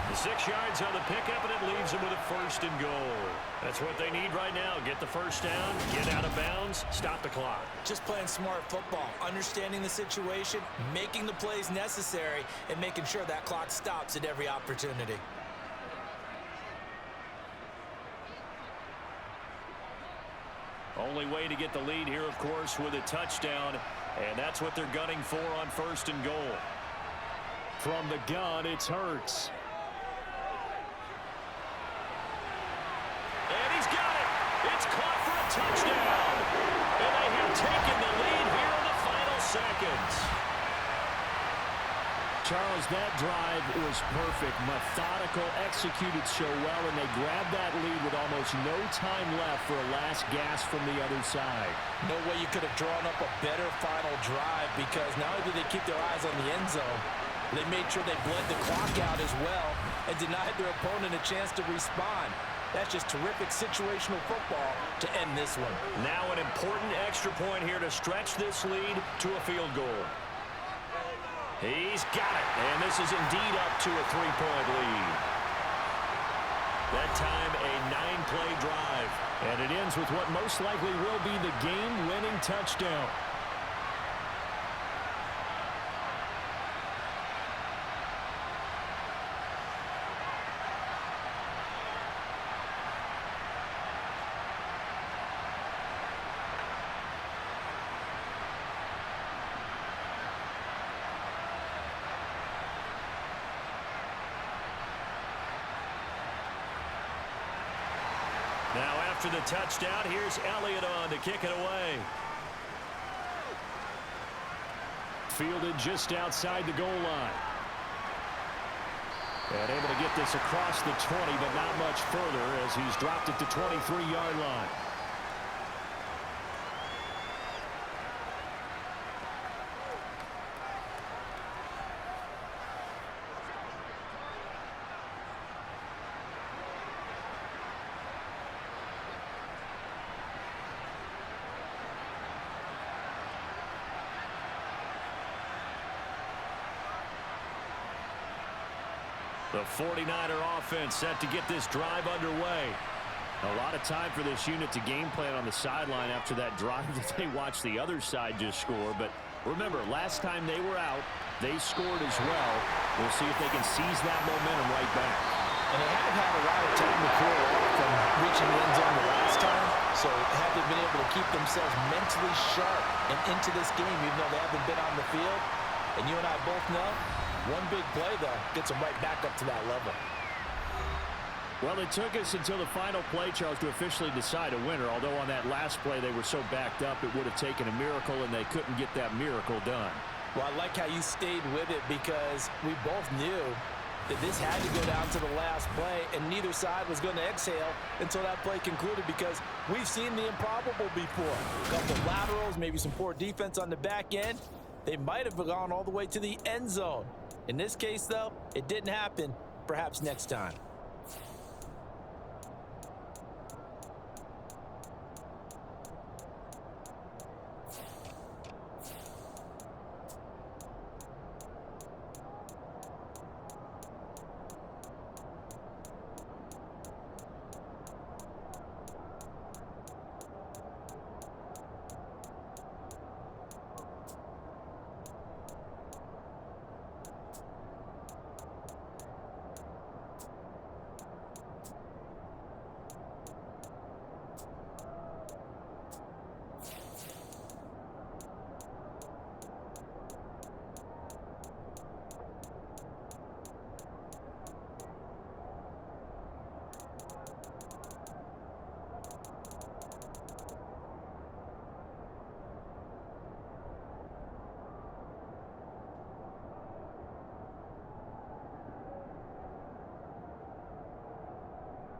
The 6 yards on the pickup, and it leaves him with a 1st and goal. That's what they need right now. Get the first down, get out of bounds, stop the clock. Just playing smart football, understanding the situation, making the plays necessary, and making sure that clock stops at every opportunity. Only way to get the lead here, of course, with a touchdown, and that's what they're gunning for on 1st and goal. From the gun, it's Hurts. And he's got it. It's caught for a touchdown. And they have taken the lead here in the final seconds. Charles, that drive was perfect. Methodical, executed so well, and they grabbed that lead with almost no time left for a last gasp from the other side. No way you could have drawn up a better final drive, because not only did they keep their eyes on the end zone, they made sure they bled the clock out as well and denied their opponent a chance to respond. That's just terrific situational football to end this one. Now an important extra point here to stretch this lead to a field goal. He's got it, and this is indeed up to a 3-point lead. That time, a 9-play drive, and it ends with what most likely will be the game-winning touchdown. Now after the touchdown, here's Elliott on to kick it away. Fielded just outside the goal line. And able to get this across the 20, but not much further as he's dropped at the 23-yard line. The 49er offense set to get this drive underway. A lot of time for this unit to game plan on the sideline after that drive that they watched the other side just score. But remember, last time they were out, they scored as well. We'll see if they can seize that momentum right back. And they haven't had a lot of time to cool off from reaching the end zone the last time. So have they been able to keep themselves mentally sharp and into this game, even though they haven't been on the field? And you and I both know, one big play, though, gets them right back up to that level. Well, it took us until the final play, Charles, to officially decide a winner. Although on that last play they were so backed up, it would have taken a miracle, and they couldn't get that miracle done. Well, I like how you stayed with it, because we both knew that this had to go down to the last play, and neither side was going to exhale until that play concluded, because we've seen the improbable before. A couple laterals, maybe some poor defense on the back end. They might have gone all the way to the end zone. In this case, though, it didn't happen. Perhaps next time.